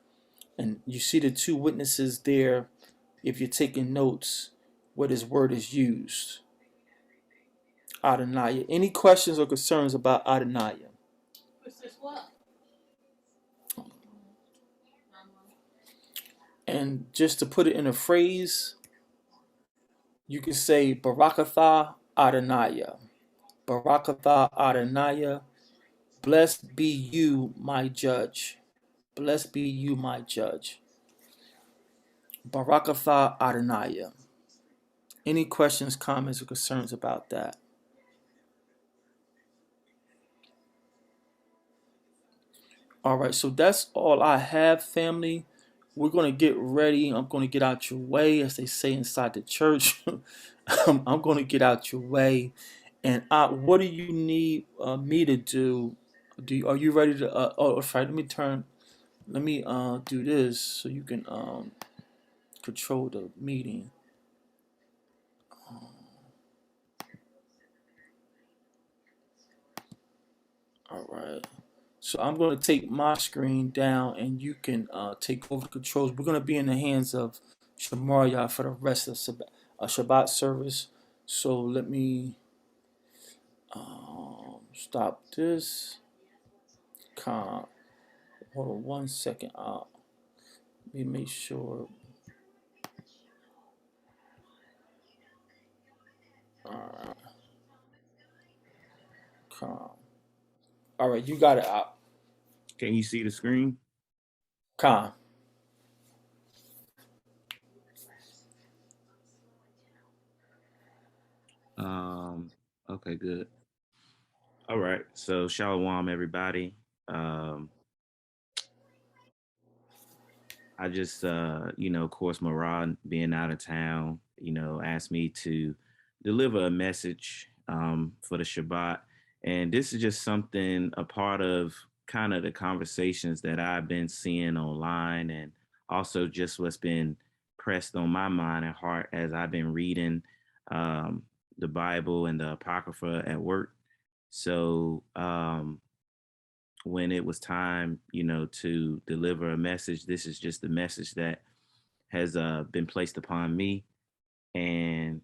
And you see the 2 witnesses there, if you're taking notes, where this word is used. Adonai. Any questions or concerns about Adonai? And just to put it in a phrase, you can say Barakatha Adonai. Barakatha Adonai. Blessed be you, my judge. Blessed be you, my judge. Barakatha Adonai. Any questions, comments, or concerns about that? All right, so that's all I have, family. We're going to get ready. I'm going to get out your way, as they say inside the church. I'm going to get out your way. And what do you need me to do? Are you ready to? Oh, sorry. Let me do this so you can control the meeting. All right. So I'm going to take my screen down, and you can take over the controls. We're going to be in the hands of Shamaria for the rest of Shabbat service. So let me stop this. Hold on 1 second. Let me make sure. Calm. All right, you got it out. Can you see the screen? Calm. Okay, good. All right. So shalom, everybody. I just, of course, Marad being out of town, asked me to deliver a message for the Shabbat. And this is just something, a part of kind of the conversations that I've been seeing online, and also just what's been pressed on my mind and heart as I've been reading the Bible and the Apocrypha at work. So, when it was time, to deliver a message, this is just the message that has been placed upon me, and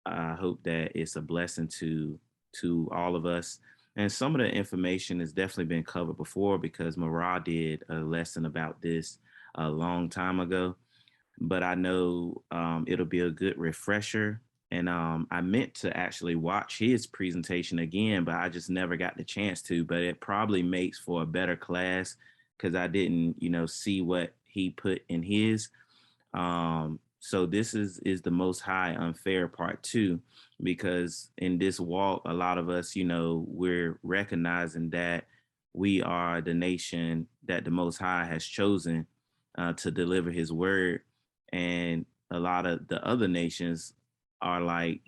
I hope that it's a blessing to all of us. And some of the information has definitely been covered before, because Marah did a lesson about this a long time ago. But I know it'll be a good refresher. And I meant to actually watch his presentation again, but I just never got the chance to. But it probably makes for a better class, because I didn't, see what he put in his. So this is the most high unfair part too, because in this walk, a lot of us, we're recognizing that we are the nation that the Most High has chosen to deliver His word, and a lot of the other nations are like,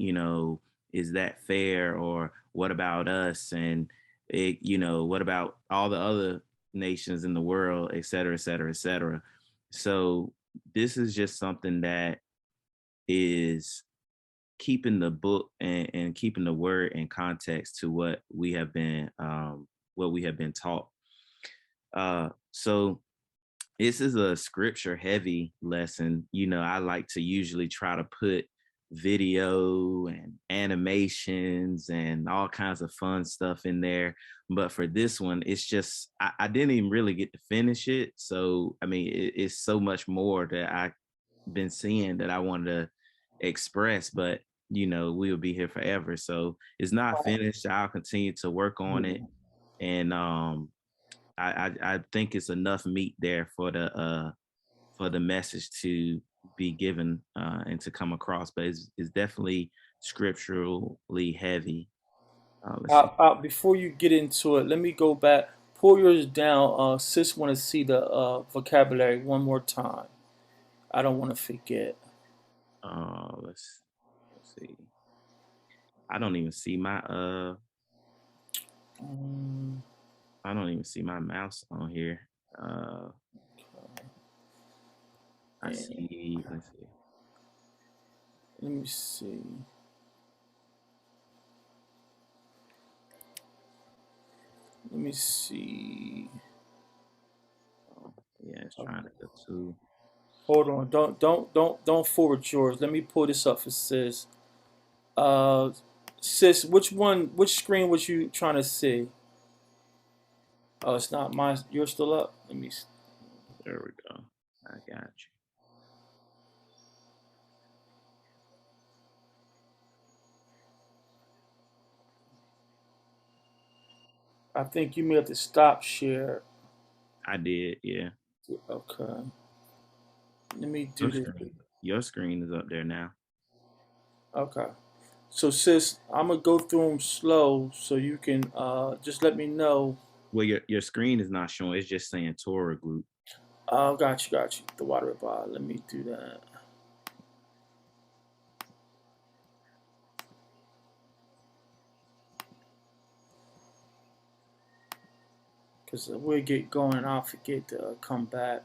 is that fair, or what about us, and what about all the other nations in the world, et cetera, et cetera, et cetera. So this is just something that is keeping the book and keeping the word in context to what we have been taught. So this is a scripture heavy lesson. I like to usually try to put video and animations and all kinds of fun stuff in there. But for this one, it's just, I didn't even really get to finish it. So, I mean, it's so much more that I've been seeing that I wanted to express, but we'll be here forever. So it's not finished. I'll continue to work on it. And I think it's enough meat there for the message to be given and to come across, but it's definitely scripturally heavy. Let's see. Before you get into it, let me go back. Pull yours down. Sis want to see the vocabulary one more time. I don't want to forget. Let's see. I don't even see my I don't even see my mouse on here. I see. Let's see. Let me see. Let me see. Oh, yeah, it's trying to go to. Hold on. Don't forward yours. Let me pull this up for sis. Sis, which screen was you trying to see? Oh, it's not mine. You're still up. Let me. There we go. I got you. I think you may have to stop share. I did, yeah. Okay. Let me do this. Your screen is up there now. Okay. So, sis, I'm gonna go through them slow, so you can just let me know. Well, your screen is not showing. It's just saying Torah Group. Oh, got you. The water bar. Let me do that. Because we'll get going and I'll forget to come back.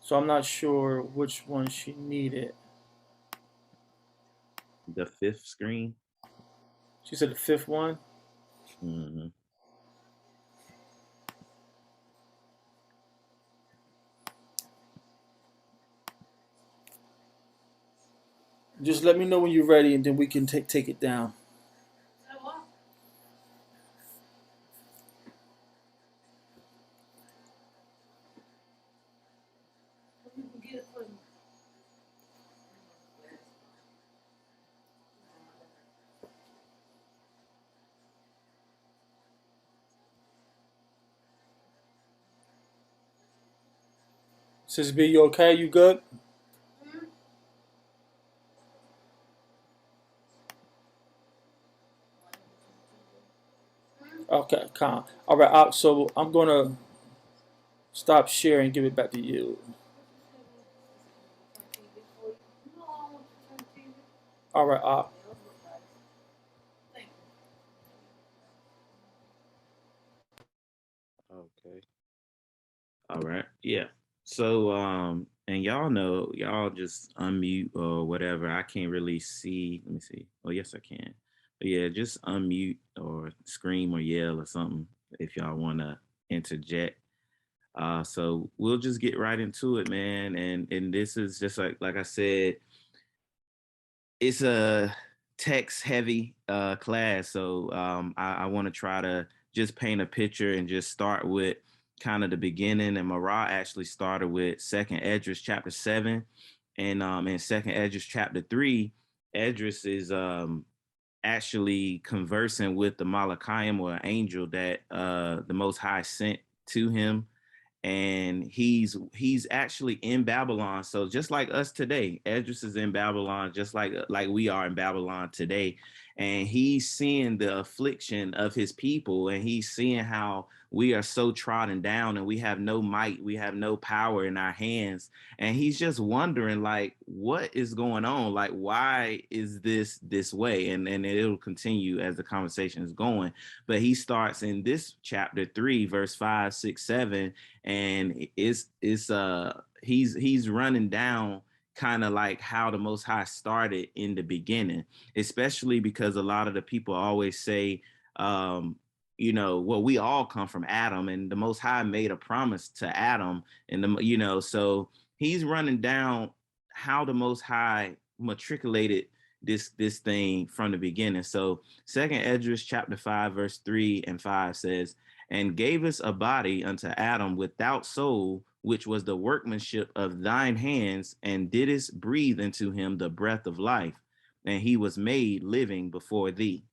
So I'm not sure which one she needed. The fifth screen. She said the fifth one. Mm-hmm. Just let me know when you're ready, and then we can take it down. Sis B, you okay? You good? Okay, calm. All right, so I'm gonna stop sharing and give it back to you. All right, Okay. All right. Yeah. So and y'all know, y'all just unmute or whatever. I can't really see. Let me see. Oh, yes, I can. But yeah, just unmute or scream or yell or something if y'all want to interject. So we'll just get right into it, man. And this is just like I said, it's a text heavy class. So I want to try to just paint a picture and just start with kind of the beginning. And Marah actually started with Second Esdras chapter 7. And in Second Esdras chapter 3, Esdras is actually conversing with the Malachim, or angel that the Most High sent to him, and he's actually in Babylon. So just like us today, Esdras is in Babylon, just like we are in Babylon today. And he's seeing the affliction of his people, and he's seeing how we are so trodden down and we have no might, we have no power in our hands. And he's just wondering, like, what is going on? Like, why is this way? And it'll continue as the conversation is going. But he starts in this chapter 3, verse 5, 6, 7, and he's running down kind of like how the Most High started in the beginning, especially because a lot of the people always say, well, we all come from Adam, and the Most High made a promise to Adam, and so he's running down how the Most High matriculated this thing from the beginning. So Second Esdras chapter 5, verse 3 and 5 says, "And gave us a body unto Adam without soul, which was the workmanship of thine hands, and didst breathe into him the breath of life, and he was made living before thee."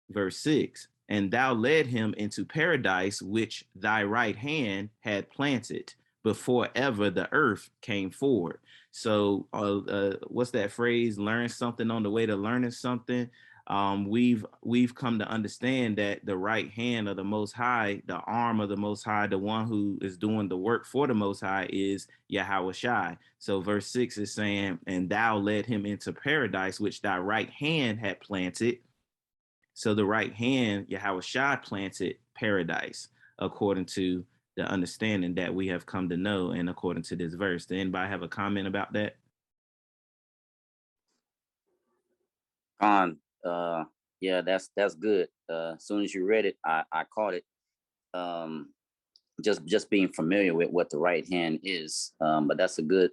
Verse 6, "And thou led him into paradise, which thy right hand had planted, before ever the earth came forward." So what's that phrase? Learn something on the way to learning something. We've come to understand that the right hand of the Most High, the arm of the Most High, the one who is doing the work for the Most High, is Yahweh Shai. So verse 6 is saying, "And thou led him into paradise, which thy right hand had planted." So the right hand, Yahweh Shai, planted paradise, according to the understanding that we have come to know, and according to this verse. Does anybody have a comment about that? Yeah, that's good. As soon as you read it, I caught it. Just being familiar with what the right hand is. But that's a good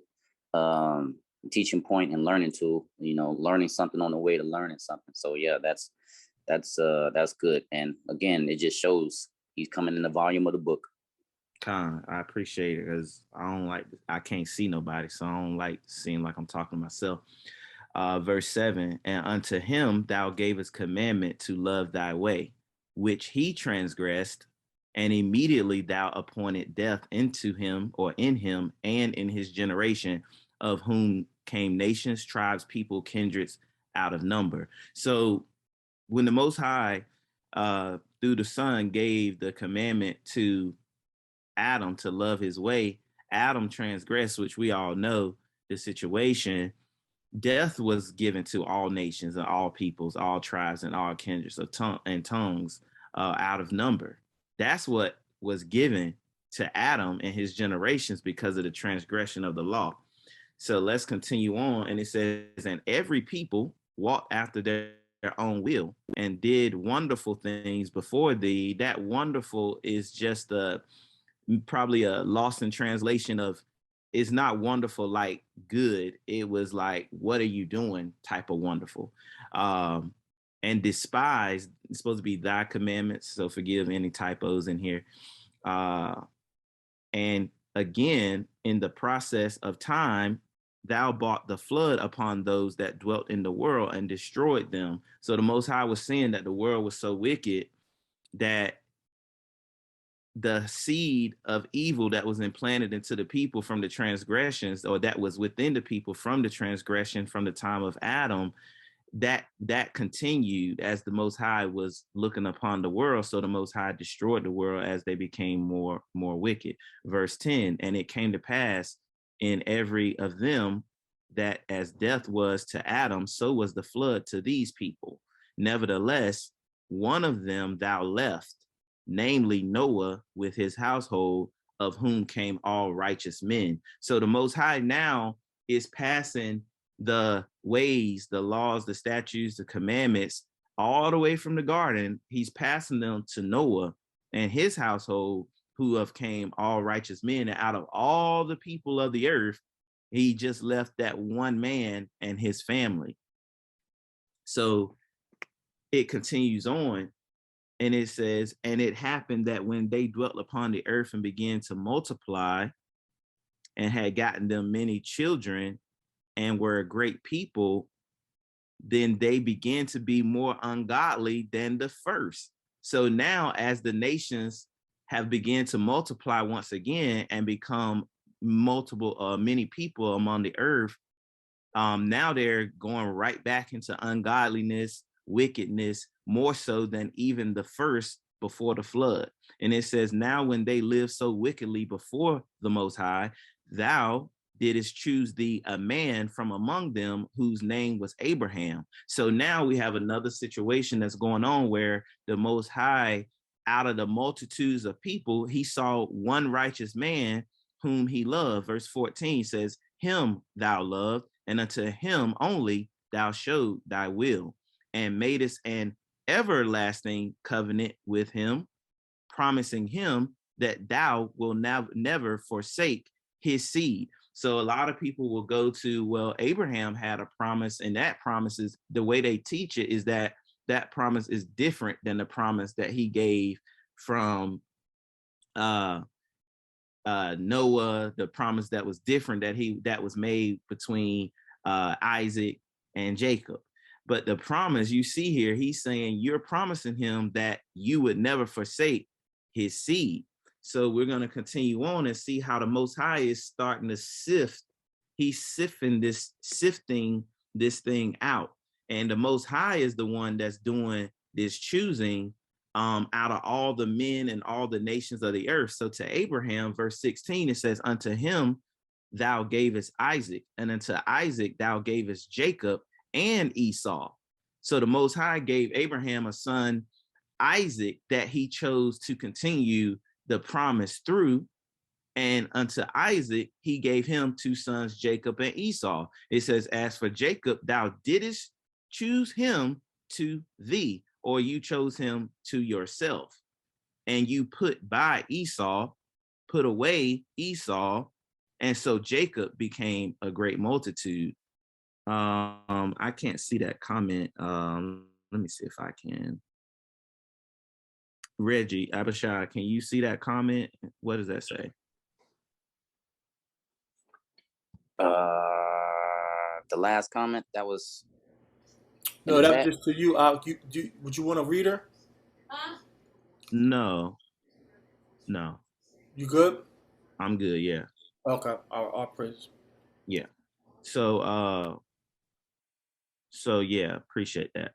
teaching point and learning tool, you know, learning something on the way to learning something. So yeah, that's good. And again, it just shows he's coming in the volume of the book. Con, I appreciate it, because I can't see nobody, so I don't like seeing like I'm talking to myself. Verse 7, and unto him thou gavest commandment to love thy way, which he transgressed, and immediately thou appointed death into him, or in him, and in his generation, of whom came nations, tribes, people, kindreds out of number. So when the Most High, through the Son, gave the commandment to Adam to love his way, Adam transgressed, which we all know the situation. Death was given to all nations and all peoples, all tribes and all kindreds of tongues out of number. That's what was given to Adam and his generations because of the transgression of the law. So let's continue on. And it says, and every people walked after their own will and did wonderful things before thee. That wonderful is just probably a lost in translation of, it's not wonderful like good. It was like, what are you doing type of wonderful. And despised, it's supposed to be thy commandments. So forgive any typos in here. And again, in the process of time, thou brought the flood upon those that dwelt in the world and destroyed them. So the Most High was saying that the world was so wicked that the seed of evil that was implanted into the people from the transgressions, or that was within the people from the transgression from the time of Adam, that continued as the Most High was looking upon the world. So the Most High destroyed the world as they became more wicked. Verse 10, and it came to pass in every of them that as death was to Adam, so was the flood to these people. Nevertheless, one of them thou left, namely Noah with his household, of whom came all righteous men. So the Most High now is passing the ways, the laws, the statutes, the commandments, all the way from the garden. He's passing them to Noah and his household, who have came all righteous men. And out of all the people of the earth, he just left that one man and his family. So it continues on. And it says, and it happened that when they dwelt upon the earth and began to multiply and had gotten them many children and were a great people, then they began to be more ungodly than the first. So now as the nations have begun to multiply once again and become many people among the earth, now they're going right back into ungodliness, wickedness, more so than even the first before the flood. And it says, now when they lived so wickedly before the Most High, thou didst choose thee a man from among them whose name was Abraham. So now we have another situation that's going on where the Most High, out of the multitudes of people, he saw one righteous man whom he loved. Verse 14 says, him thou loved, and unto him only thou showed thy will, and madest an everlasting covenant with him, promising him that thou will never forsake his seed. So a lot of people will go to, well, Abraham had a promise, and that promise is, the way they teach it is that that promise is different than the promise that he gave from Noah, the promise that was different that was made between Isaac and Jacob. But the promise you see here, he's saying you're promising him that you would never forsake his seed. So we're going to continue on and see how the Most High is starting to sift. He's sifting this thing out. And the Most High is the one that's doing this choosing out of all the men and all the nations of the earth. So to Abraham, verse 16, it says, unto him thou gavest Isaac, and unto Isaac thou gavest Jacob and Esau. So the Most High gave Abraham a son, Isaac, that he chose to continue the promise through. And unto Isaac, he gave him two sons, Jacob and Esau. It says, as for Jacob, thou didst choose him to thee, or you chose him to yourself. And you put away Esau, And so Jacob became a great multitude. I can't see that comment. Let me see if I can. Reggie, Abishai, can you see that comment? What does that say? The last comment that was in No, the that's chat. just to you. Would you want to read her? No. You good? I'm good. Yeah. Okay. Our praise. Yeah. So yeah, appreciate that.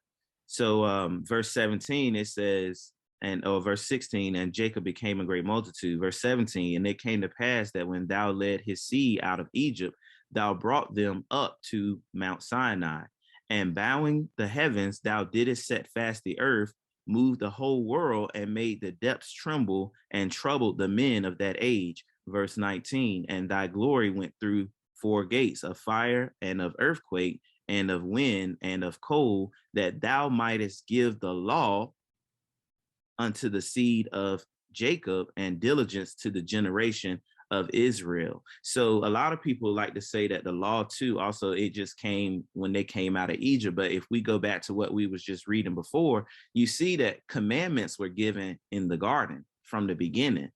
So verse 17 it says, verse 16, and Jacob became a great multitude. Verse 17, and it came to pass that when thou led his seed out of Egypt, thou brought them up to Mount Sinai, and bowing the heavens, thou didst set fast the earth, moved the whole world, and made the depths tremble, and troubled the men of that age. Verse 19, and thy glory went through 4 gates of fire and of earthquake and of wind and of cold, that thou mightest give the law unto the seed of Jacob and diligence to the generation of Israel. So a lot of people like to say that the law too, also it just came when they came out of Egypt. But if we go back to what we was just reading before, you see that commandments were given in the garden from the beginning,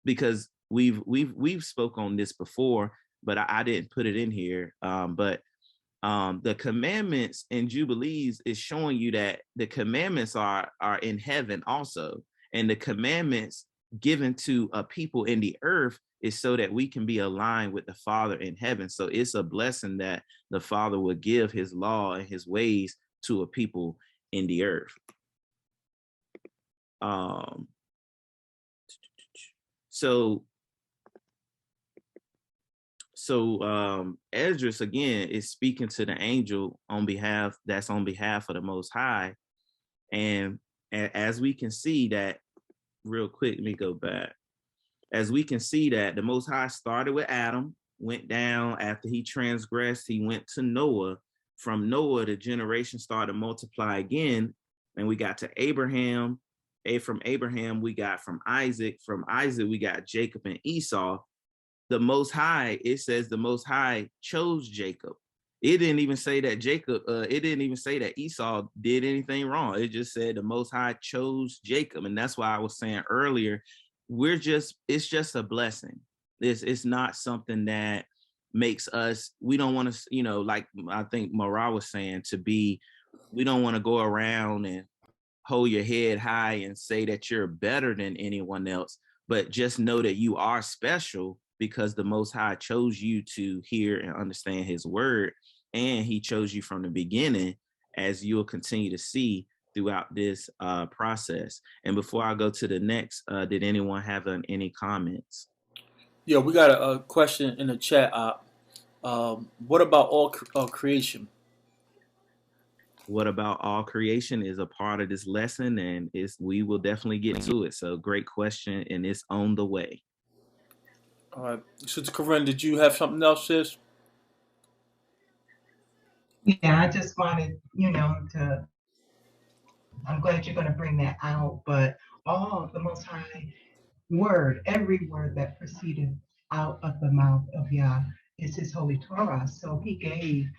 because we've spoke on this before, but I didn't put it in here. But the commandments and jubilees is showing you that the commandments are in heaven also, and the commandments given to a people in the earth is so that we can be aligned with the Father in heaven. So it's a blessing that the Father would give his law and his ways to a people in the earth. So Esdras again is speaking to the angel on behalf of the Most High, and as we can see that, real quick, let me go back. As we can see that the Most High started with Adam, went down after he transgressed, he went to Noah. From Noah, the generation started to multiply again, and we got to Abraham. From Abraham, we got from Isaac. From Isaac, we got Jacob and Esau. The Most High, it says the Most High chose Jacob. It didn't even say that it didn't even say that Esau did anything wrong. It just said the Most High chose Jacob. And that's why I was saying earlier, it's just a blessing. It's not something that makes us, we don't want to, like I think Mara was saying, we don't want to go around and hold your head high and say that you're better than anyone else, but just know that you are special because the Most High chose you to hear and understand his word, and he chose you from the beginning, as you'll continue to see throughout this process. And before I go to the next, did anyone have any comments? Yeah, we got a question in the chat. What about all creation? What about all creation is a part of this lesson, and we will definitely get to it. So great question, and it's on the way. All right, Sister Corinne, did you have something else, sis? Yeah, I just wanted, I'm glad you're going to bring that out, but all the Most High word, every word that proceeded out of the mouth of Yah is his holy Torah. So he gave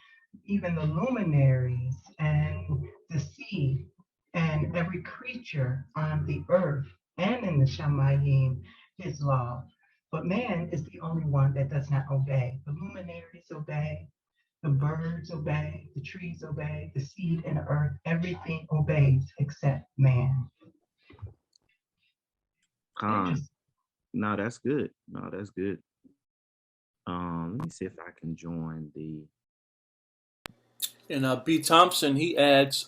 even the luminaries and the sea and every creature on the earth and in the Shamayim his law. But man is the only one that does not obey. The luminaries obey, the birds obey, the trees obey, the seed and the earth, everything obeys except man. No, that's good. Let me see if I can join the. And B. Thompson, he adds,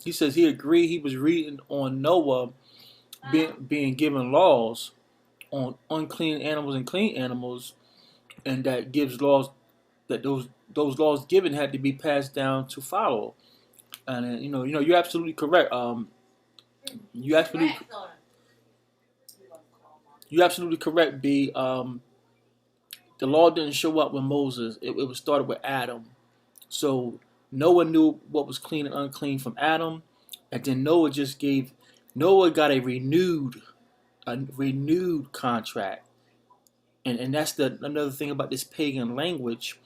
he says he agreed he was reading on Noah being given laws on unclean animals and clean animals, and that gives laws that those laws given had to be passed down to follow. And you're absolutely correct. You absolutely correct, B. The law didn't show up with Moses. It was started with Adam. So Noah knew what was clean and unclean from Adam, and then Noah got a renewed contract. And that's another thing about this pagan language.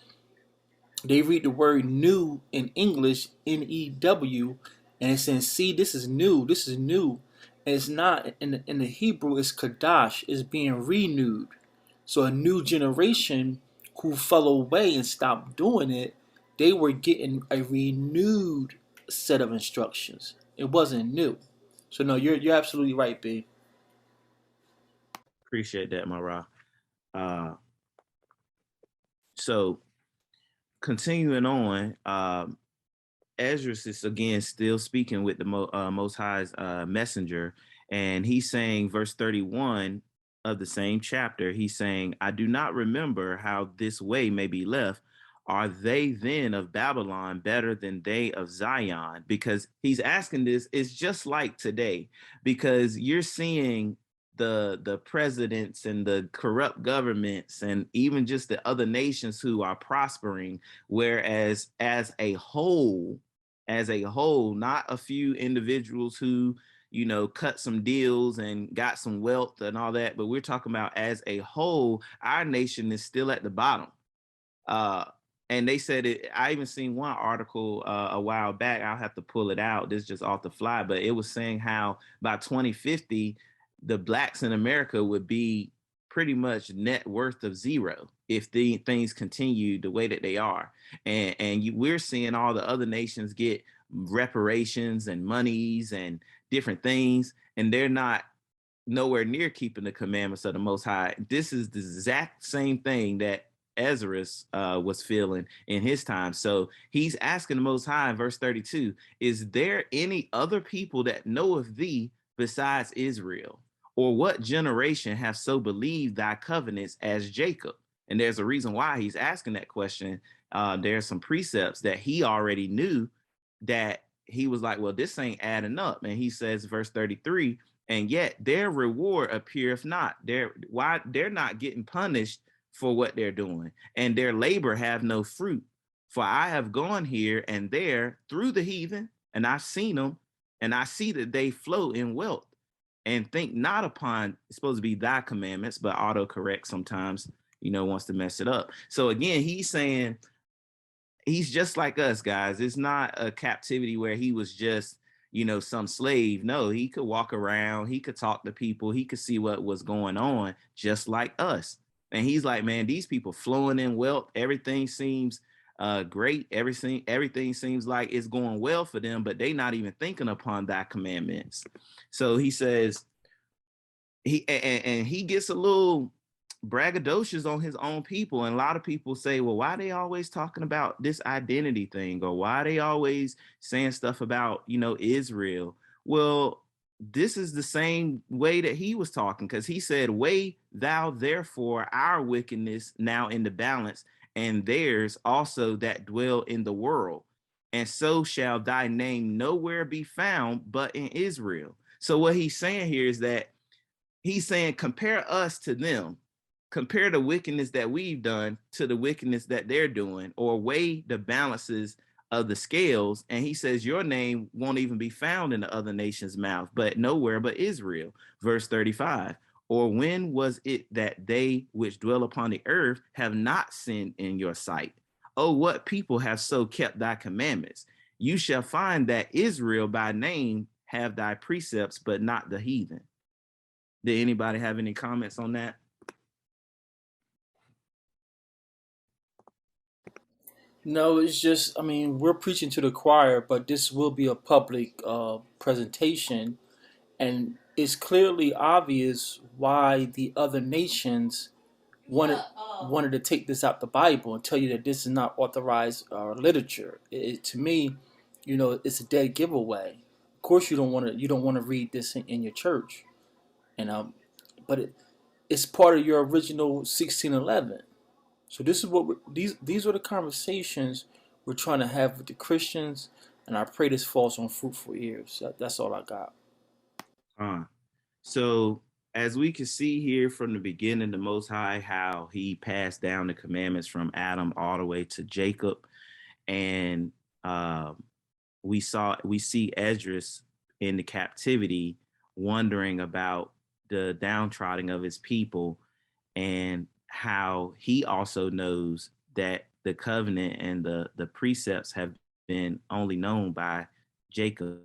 They read the word new in English, N-E-W, and it's saying, see, this is new, this is new. And it's not, in the Hebrew, it's Kadash, it's being renewed. So a new generation who fell away and stopped doing it, they were getting a renewed set of instructions. It wasn't new. So no, you're absolutely right, B. Appreciate that, Mara. So continuing on, Ezra is again still speaking with the Most High's messenger, and he's saying, verse 31 of the same chapter, he's saying, I do not remember how this way may be left. Are they then of Babylon better than they of Zion? Because he's asking this, it's just like today, because you're seeing the presidents and the corrupt governments and even just the other nations who are prospering, whereas as a whole, not a few individuals who, cut some deals and got some wealth and all that, but we're talking about as a whole, our nation is still at the bottom. And they said it, I even seen one article a while back, I'll have to pull it out, this is just off the fly, but it was saying how by 2050, the blacks in America would be pretty much net worth of zero if the things continue the way that they are. And we're seeing all the other nations get reparations and monies and different things, and they're not nowhere near keeping the commandments of the Most High. This is the exact same thing that Ezra was feeling in his time. So he's asking the Most High in verse 32, is there any other people that know of thee besides Israel? Or what generation have so believed thy covenants as Jacob? And there's a reason why he's asking that question. There's some precepts that he already knew that he was like, well, this ain't adding up. And he says, verse 33, and yet their reward appeareth not. They're not getting punished for what they're doing, and their labor have no fruit. For I have gone here and there through the heathen, and I've seen them, and I see that they flow in wealth, and think not upon, it's supposed to be thy commandments, but autocorrect sometimes, wants to mess it up. So again, he's saying he's just like us, guys. It's not a captivity where he was just, some slave. No, he could walk around, he could talk to people, he could see what was going on just like us. And he's like, man, these people flowing in wealth, everything seems great. Everything seems like it's going well for them, but they not even thinking upon thy commandments. So he says, he gets a little braggadocious on his own people. And a lot of people say, well, why are they always talking about this identity thing? Or why are they always saying stuff about, Israel? Well, this is the same way that he was talking, because he said, weigh thou therefore our wickedness now in the balance, and theirs also that dwell in the world. And so shall thy name nowhere be found but in Israel. So what he's saying here is that he's saying, compare us to them. Compare the wickedness that we've done to the wickedness that they're doing, or weigh the balances of the scales. And he says, your name won't even be found in the other nations' mouth, but nowhere but Israel. Verse 35, or when was it that they which dwell upon the earth have not sinned in your sight? Oh, what people have so kept thy commandments? You shall find that Israel by name have thy precepts, but not the heathen. Did anybody have any comments on that? No, it's just, we're preaching to the choir, but this will be a public presentation, and it's clearly obvious why the other nations wanted to take this out the Bible and tell you that this is not authorized literature. To me, it's a dead giveaway. Of course, you don't want to read this in your church, and but it's part of your original 1611. So this is what these are the conversations we're trying to have with the Christians, and I pray this falls on fruitful ears. That's all I got. So as we can see here from the beginning, the Most High, how he passed down the commandments from Adam all the way to Jacob. And we see Esdras in the captivity wondering about the downtrodden of his people. And how he also knows that the covenant and the precepts have been only known by Jacob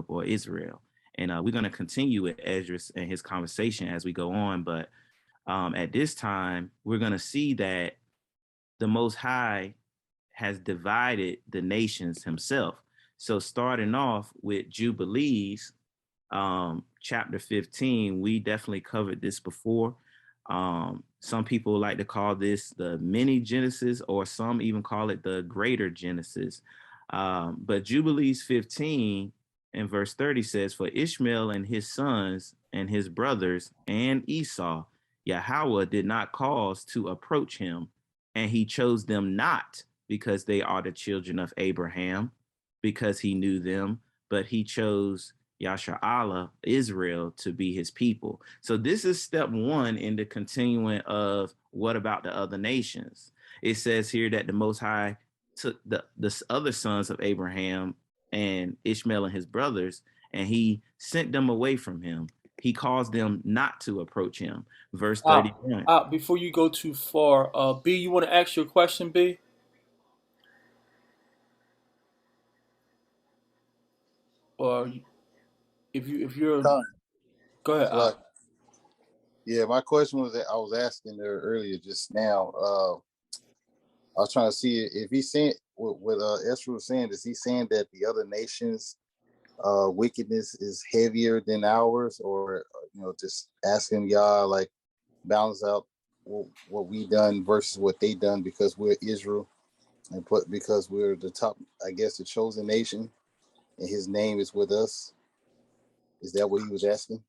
or Israel. And we're going to continue with Esdras and his conversation as we go on. But at this time, we're going to see that the Most High has divided the nations himself. So starting off with Jubilees, chapter 15, we definitely covered this before. Some people like to call this the mini Genesis, or some even call it the greater Genesis. But Jubilees 15 and verse 30 says, "For Ishmael and his sons and his brothers and Esau, Yahweh did not cause to approach him, and he chose them not because they are the children of Abraham, because he knew them, but he chose Yasha'Allah, Israel, to be his people." So this is step one in the continuing of what about the other nations. It says here that the Most High took the other sons of Abraham and Ishmael and his brothers, and he sent them away from him. He caused them not to approach him. Verse 31. Before you go too far, B, you want to ask your question, B? Or if you're Con, go ahead. Salaki. Yeah, my question was that I was asking her earlier just now. I was trying to see if he's saying what Esther was saying. Is he saying that the other nations' wickedness is heavier than ours, or just asking y'all like balance out what we done versus what they done because we're Israel and because we're the top, I guess, the chosen nation, and His name is with us. Is that what he was asking?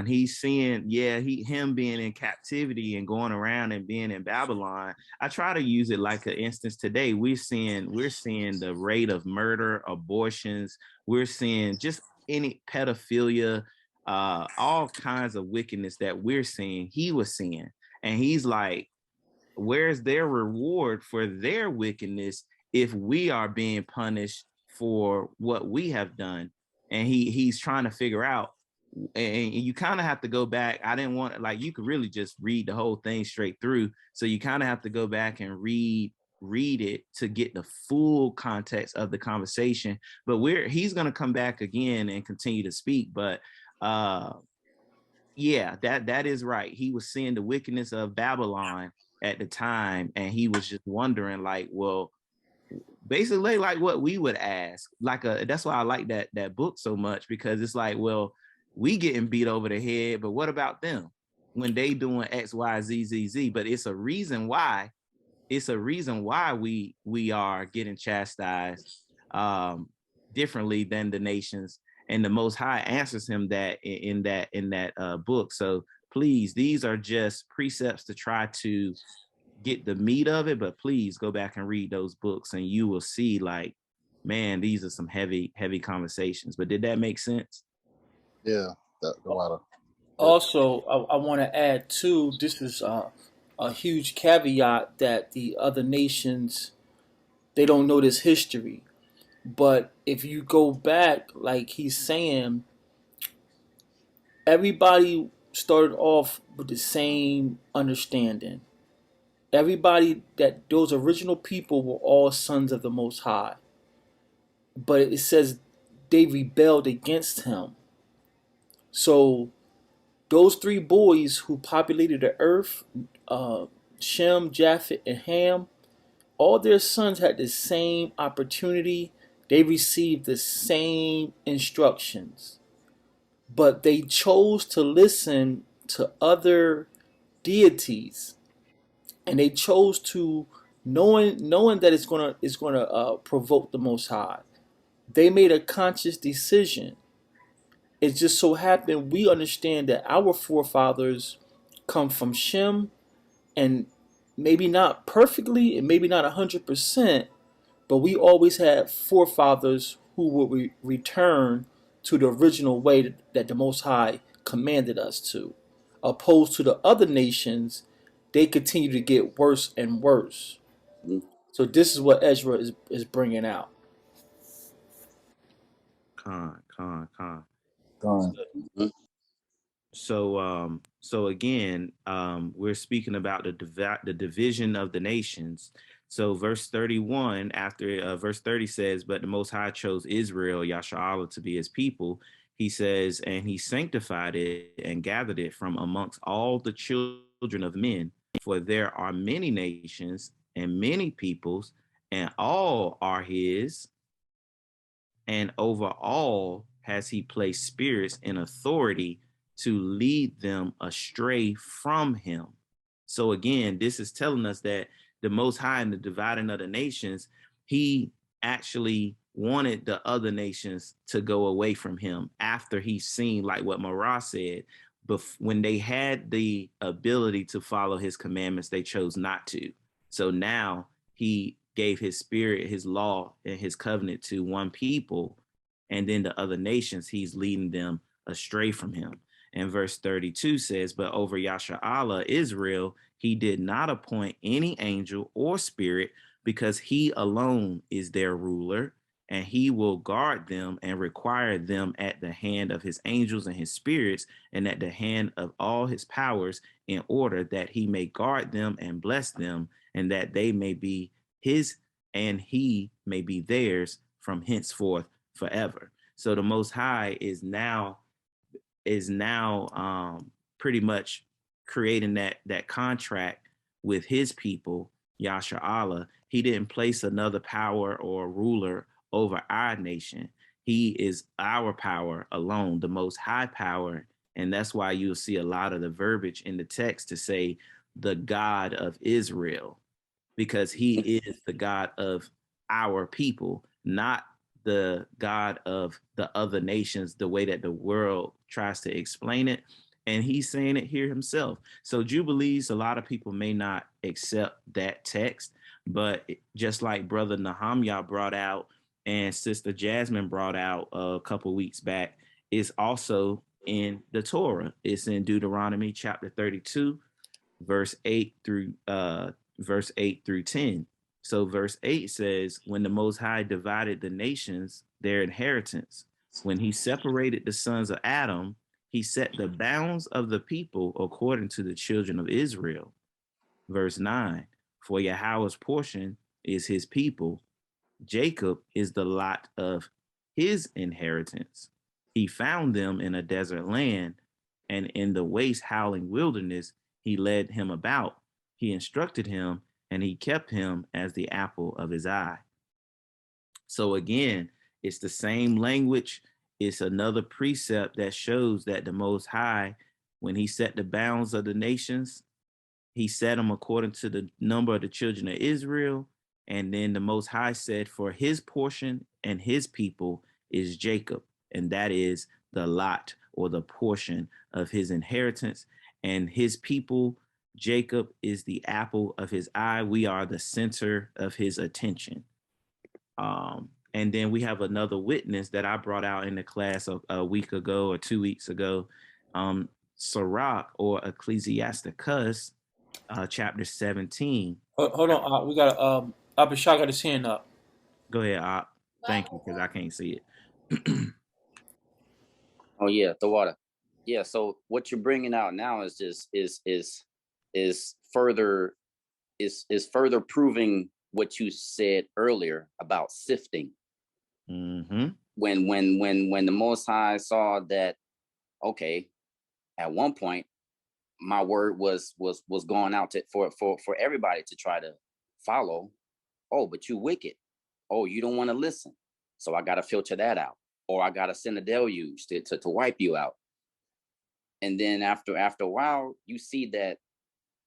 He's seeing, him being in captivity and going around and being in Babylon. I try to use it like an instance today. We're seeing the rate of murder, abortions. We're seeing just any pedophilia, all kinds of wickedness that we're seeing. He was seeing, and he's like, where's their reward for their wickedness if we are being punished for what we have done? And he's trying to figure out, and you kind of have to go back. I didn't want, like, you could really just read the whole thing straight through. So you kind of have to go back and read it to get the full context of the conversation. But he's going to come back again and continue to speak. But that is right. He was seeing the wickedness of Babylon at the time, and he was just wondering, like, well, basically like what we would ask. That's why I like that book so much, because it's like, well, we getting beat over the head, but what about them when they doing X, Y, Z, Z, Z? But it's a reason why. It's a reason why we are getting chastised differently than the nations, and the Most High answers him that in that book. So please, these are just precepts to try to get the meat of it, but please go back and read those books, and you will see, like, man, these are some heavy conversations. But did that make sense? Yeah, the water. Also, I want to add too. This is a huge caveat that the other nations, they don't know this history. But if you go back, like he's saying, everybody started off with the same understanding. Everybody, that those original people were all sons of the Most High. But it says they rebelled against him. So those three boys who populated the earth, Shem, Japheth, and Ham, all their sons had the same opportunity. They received the same instructions, but they chose to listen to other deities, and they chose to, knowing that it's gonna provoke the Most High. They made a conscious decision. It just so happened we understand that our forefathers come from Shem, and maybe not perfectly, and maybe not 100%, but we always had forefathers who would return to the original way that the Most High commanded us to. Opposed to the other nations, they continue to get worse and worse. Mhm. So this is what Ezra is bringing out. Con. Gone. Mhm. So again, we're speaking about the division of the nations. So verse 31, after verse 30 says, but the Most High chose Israel, Yasha'Allah, to be his people. He says, and he sanctified it and gathered it from amongst all the children of men, for there are many nations and many peoples, and all are his, and over all has he placed spirits in authority to lead them astray from him. So again, this is telling us that the Most High in the dividing of the nations, he actually wanted the other nations to go away from him after he seen, like what Marah said, when they had the ability to follow his commandments, they chose not to. So now he gave his spirit, his law, and his covenant to one people, and then the other nations, he's leading them astray from him. And verse 32 says, but over Yasha'Allah, Israel, he did not appoint any angel or spirit, because he alone is their ruler, and he will guard them and require them at the hand of his angels and his spirits, and at the hand of all his powers, in order that he may guard them and bless them, and that they may be his and he may be theirs from henceforth forever. So the Most High is now pretty much creating that contract with his people, Yasha'Allah. He didn't place another power or ruler over our nation. He is our power alone, the Most High power. And that's why you'll see a lot of the verbiage in the text to say the God of Israel, because he is the God of our people, not the God of the other nations, the way that the world tries to explain it. And he's saying it here himself. So Jubilees, a lot of people may not accept that text, but just like Brother Nahamya brought out and Sister Jasmine brought out a couple weeks back, is also in the Torah. It's in Deuteronomy chapter 32, verse 8 through 10. So verse 8 says, when the Most High divided the nations, their inheritance, when he separated the sons of Adam, he set the bounds of the people according to the children of Israel. Verse 9, for Yahweh's portion is his people. Jacob is the lot of his inheritance. He found them in a desert land, and in the waste howling wilderness, he led him about. He instructed him, and he kept him as the apple of his eye. So again, it's the same language. It's another precept that shows that the Most High, when he set the bounds of the nations, he set them according to the number of the children of Israel. And then the Most High said, for his portion and his people is Jacob. And that is the lot or the portion of his inheritance. And his people, Jacob, is the apple of his eye. We are the center of his attention. And then we have another witness that I brought out in the class a week ago or 2 weeks ago, Sirach or Ecclesiasticus, chapter 17. Hold on, we got Abishai got his hand up. Go ahead, Op. Thank you, because I can't see it. Oh yeah, the water. Yeah. So what you're bringing out now is just is further proving what you said earlier about sifting. Mm-hmm. When the Most High saw that, okay, at one point my word was going out for everybody to try to follow. Oh, but you wicked. Oh, you don't want to listen. So I got to filter that out, or I got to send a deluge to wipe you out. And then after a while, you see that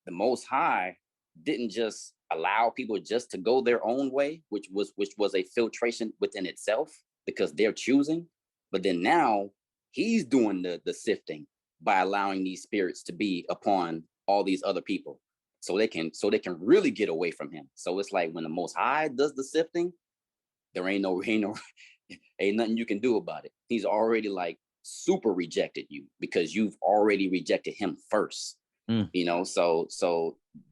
the Most High didn't just allow people just to go their own way, which was a filtration within itself, because they're choosing. But then now he's doing the sifting by allowing these spirits to be upon all these other people, so they can really get away from him. So it's like when the Most High does the sifting, there ain't nothing you can do about it. He's already like super rejected you because you've already rejected him first. You know, so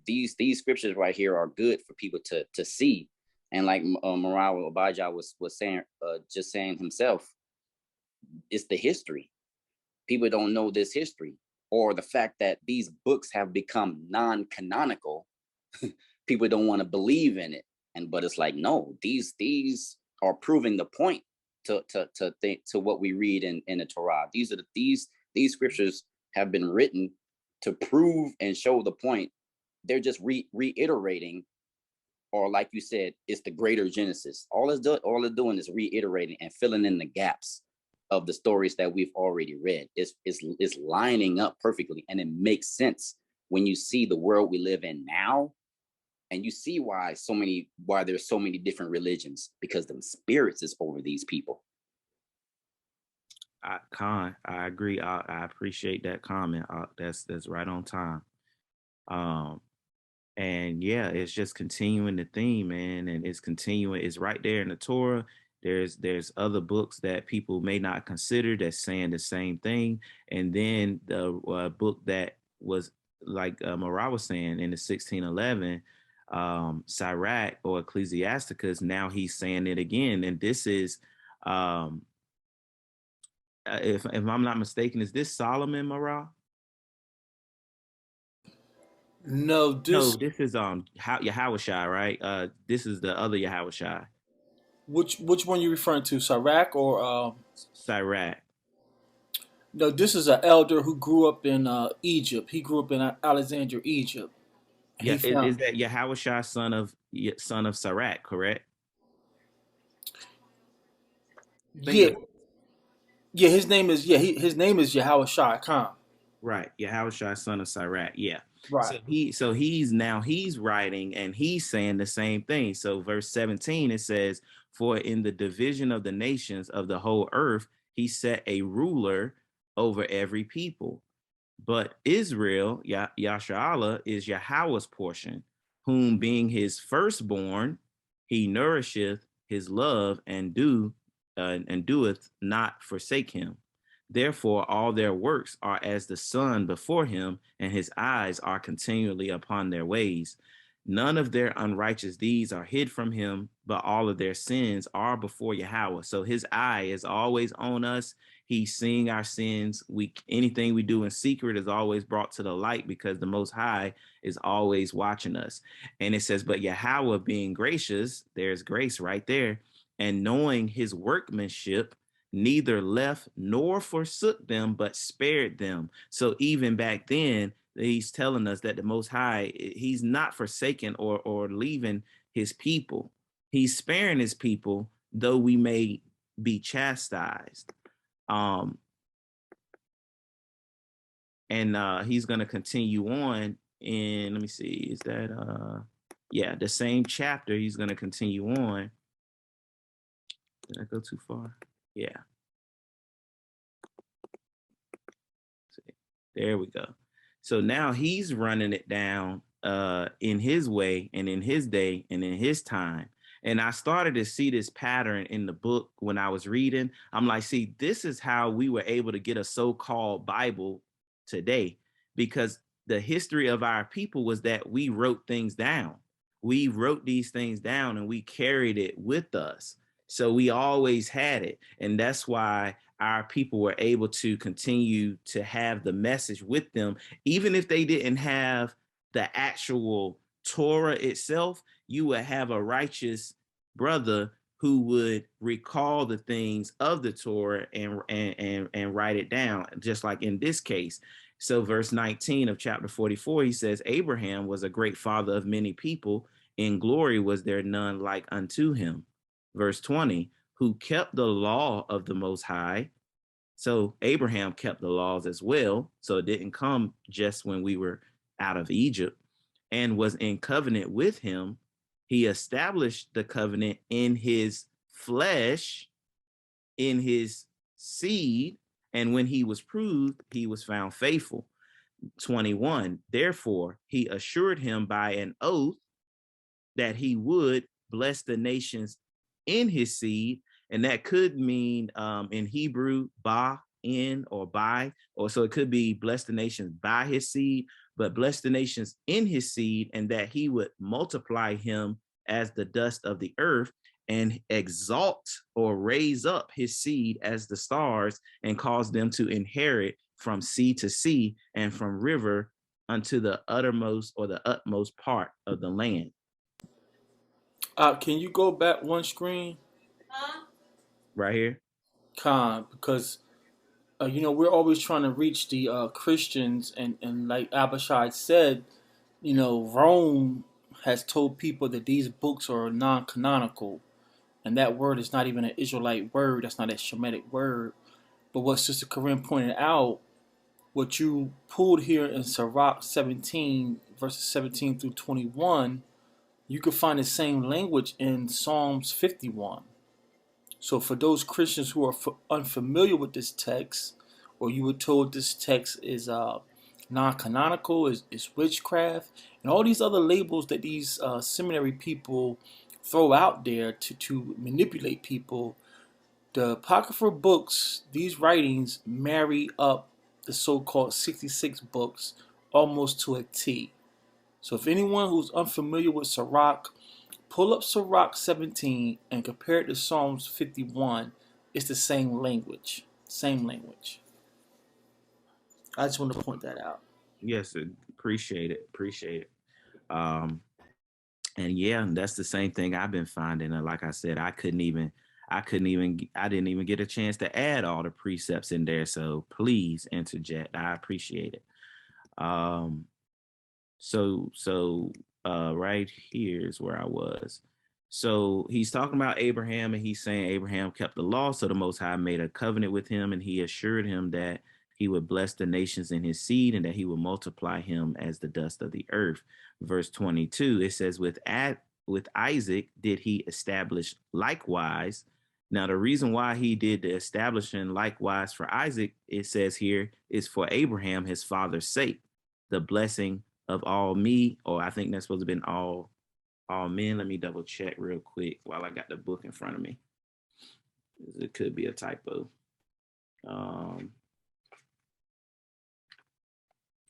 these scriptures right here are good for people to see. And like Morale Abijah was saying, just saying himself, it's the history. People don't know this history. or the fact that these books have become non-canonical, people don't want to believe in it. But it's like, no, these are proving the point to what we read in the Torah. These scriptures have been written to prove and show the point. They're just reiterating, or like you said, it's the greater Genesis. All it's doing is reiterating and filling in the gaps of the stories that we've already read. It's lining up perfectly, and it makes sense when you see the world we live in now, and you see why there's so many different religions, because the spirits is over these people. Khan, I agree. I appreciate that comment. That's right on time. And yeah, it's just continuing the theme, man, and it's continuing. It's right there in the Torah. There's other books that people may not consider that's saying the same thing, and then the book that was like Marah was saying in the 1611, Sirach or Ecclesiasticus. Now he's saying it again, and this is, if I'm not mistaken, is this Solomon, Marah? No, No, this is Yahushua, right? This is the other Yahushua. which one you referring to, Sirach or Sirach. no? This is an elder who grew up in Egypt. He grew up in Alexandria, Egypt. Yeah, He is found, that Yahushua, son of Sirach, correct? yeah, yeah. His name is his name is Yahushua Khan. Right, Yahushua, son of Sirach. Yeah. Right. So he's writing and he's saying the same thing. So verse 17 it says, "For in the division of the nations of the whole earth, he set a ruler over every people. But Israel, Yasharallah, is Yahweh's portion, whom being his firstborn, he nourisheth his love and doeth not forsake him. Therefore, all their works are as the sun before him, and his eyes are continually upon their ways. None of their unrighteous deeds are hid from him, but all of their sins are before Yahweh." So his eye is always on us. He's seeing our sins. Anything we do in secret is always brought to the light, because the Most High is always watching us. And it says, "But Yahweh being gracious," there's grace right there, "and knowing his workmanship, neither left nor forsook them, but spared them." So even back then, he's telling us that the Most High, he's not forsaken or leaving his people. He's sparing his people, though we may be chastised. And he's going to continue on in, let me see, is that, yeah, the same chapter. He's going to continue on. Did I go too far? Yeah. There we go. So now he's running it down in his way and in his day and in his time. And I started to see this pattern in the book when I was reading. I'm like, see, this is how we were able to get a so-called Bible today, because the history of our people was that we wrote things down. We wrote these things down and we carried it with us. So we always had it. And that's why our people were able to continue to have the message with them, even if they didn't have the actual Torah itself. You would have a righteous brother who would recall the things of the Torah and write it down, just like in this case. So verse 19 of chapter 44, he says, "Abraham was a great father of many people. In glory was there none like unto him." Verse 20, "Who kept the law of the Most High." So Abraham kept the laws as well. So it didn't come just when we were out of Egypt. "And was in covenant with him. He established the covenant in his flesh, in his seed. And when he was proved, he was found faithful." 21, "Therefore he assured him by an oath that he would bless the nations in his seed." And that could mean in Hebrew, ba, in, or by, or so it could be bless the nations by his seed, but bless the nations in his seed, and that he would multiply him as the dust of the earth, and exalt or raise up his seed as the stars, and cause them to inherit from sea to sea, and from river unto the uttermost or the utmost part of the land. Can you go back one screen, Right here. Because we're always trying to reach the Christians, and like Abishai said, Rome has told people that these books are non-canonical, and that word is not even an Israelite word. That's not a Shemitic word. But what Sister Corinne pointed out, what you pulled here in Sirach 17, verses 17 through 21, you can find the same language in Psalms 51. So for those Christians who are unfamiliar with this text, or you were told this text is non-canonical, is witchcraft, and all these other labels that these seminary people throw out there to manipulate people, the Apocryphal books, these writings marry up the so-called 66 books almost to a T. So if anyone who's unfamiliar with Sirach, pull up Sirach 17 and compare it to Psalms 51. It's the same language. Same language. I just want to point that out. Yes, appreciate it. And yeah, that's the same thing I've been finding. And like I said, I didn't even get a chance to add all the precepts in there. So please interject. I appreciate it. So right here is where I was. So he's talking about Abraham, and he's saying Abraham kept the law. So the Most High made a covenant with him, and he assured him that he would bless the nations in his seed, and that he would multiply him as the dust of the earth. Verse 22, it says, with Isaac did he establish likewise. Now, the reason why he did the establishing likewise for Isaac, it says here, is for Abraham, his father's sake, the blessing of all me, or I think that's supposed to have been all men. Let me double check real quick while I got the book in front of me. It could be a typo.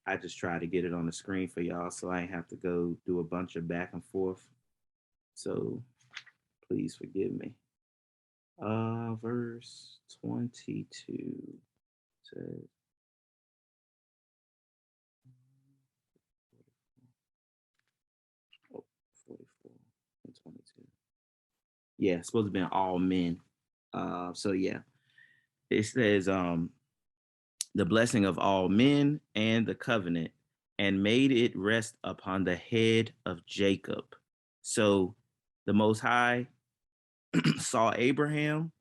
I just try to get it on the screen for y'all so I ain't have to go do a bunch of back and forth. So please forgive me. Verse 22 says, oh, 44 and 22. Yeah, it's supposed to be all men. So yeah, it says, the blessing of all men and the covenant, and made it rest upon the head of Jacob. So the Most High saw Abraham.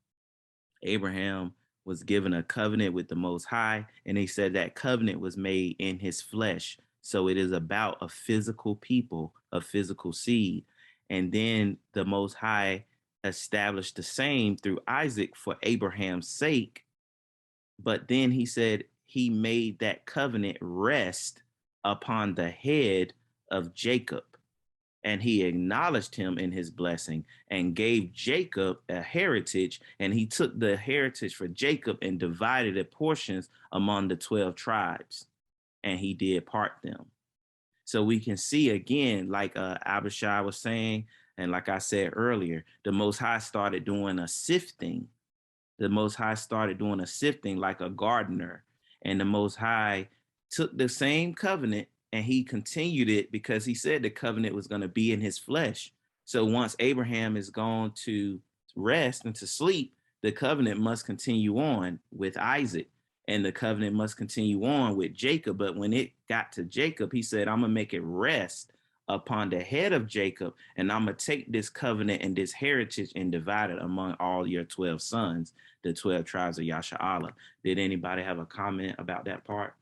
Abraham was given a covenant with the Most High, and he said that covenant was made in his flesh. So it is about a physical people, a physical seed. And then the Most High established the same through Isaac for Abraham's sake. But then he said he made that covenant rest upon the head of Jacob. And he acknowledged him in his blessing and gave Jacob a heritage. And he took the heritage for Jacob and divided the portions among the 12 tribes. And he did part them. So we can see again, like Abishai was saying, and like I said earlier, the Most High started doing a sifting. The Most High started doing a sifting like a gardener. And the Most High took the same covenant and he continued it because he said the covenant was going to be in his flesh. So once Abraham is gone to rest and to sleep, the covenant must continue on with Isaac, and the covenant must continue on with Jacob. But when it got to Jacob, he said, I'm going to make it rest upon the head of Jacob, and I'm going to take this covenant and this heritage and divide it among all your 12 sons, the 12 tribes of Yasha'Allah. Did anybody have a comment about that part?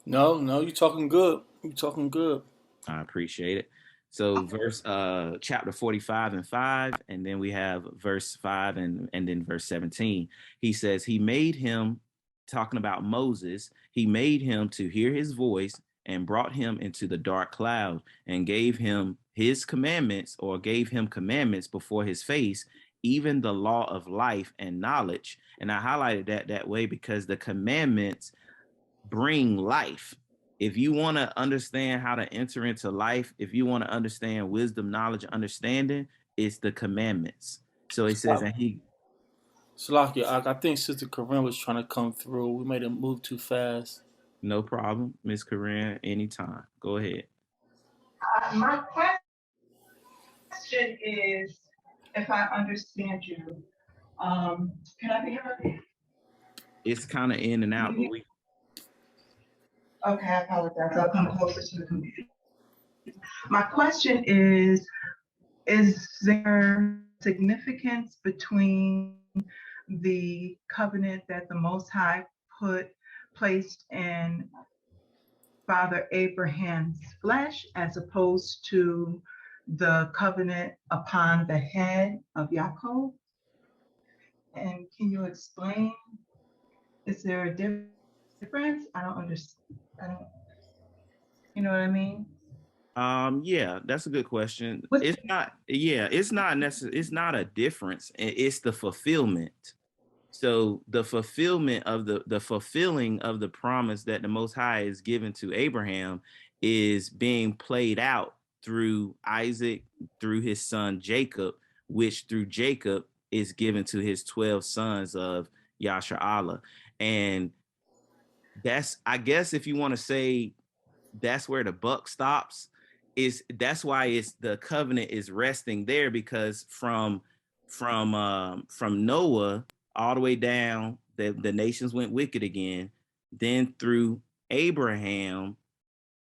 No, you're talking good. You're talking good. I appreciate it. So verse chapter 45 and 5, and then we have verse 5 and then verse 17. He says he made him, talking about Moses, he made him to hear his voice and brought him into the dark cloud and gave him his commandments, or gave him commandments before his face, even the law of life and knowledge. And I highlighted that way because the commandments bring life. If you want to understand how to enter into life, if you want to understand wisdom, knowledge, understanding, it's the commandments. So he says, and he Salaki, I think Sister Corinne was trying to come through. We made him move too fast. No problem, Miss Corinne. Anytime. Go ahead. My question is, if I understand you, can I be heard? It's kind of in and out, but we. Okay, I apologize. I'll come closer to the computer. My question is there significance between the covenant that the Most High placed in Father Abraham's flesh as opposed to the covenant upon the head of Yaakov? And can you explain, is there a difference? I don't understand. You know what I mean? Yeah, that's a good question. It's not, yeah, it's not necessary, it's not a difference. It's the fulfillment. So the fulfillment of the fulfilling of the promise that the Most High is given to Abraham is being played out through Isaac, through his son Jacob, which through Jacob is given to his 12 sons of Yasharallah. And that's, I guess, if you want to say that's where the buck stops, is that's why it's the covenant is resting there, because from Noah all the way down, the nations went wicked again. Then through Abraham,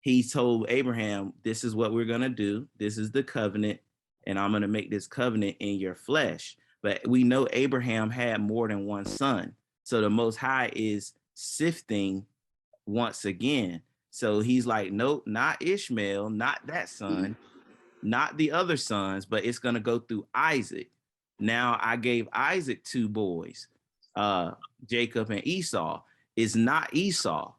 he told Abraham, this is what we're going to do. This is the covenant, and I'm going to make this covenant in your flesh. But we know Abraham had more than one son. So the Most High is sifting once again. So he's like, nope, not Ishmael, not that son, not the other sons, but it's going to go through Isaac. Now I gave Isaac two boys, Jacob and Esau. It's not Esau.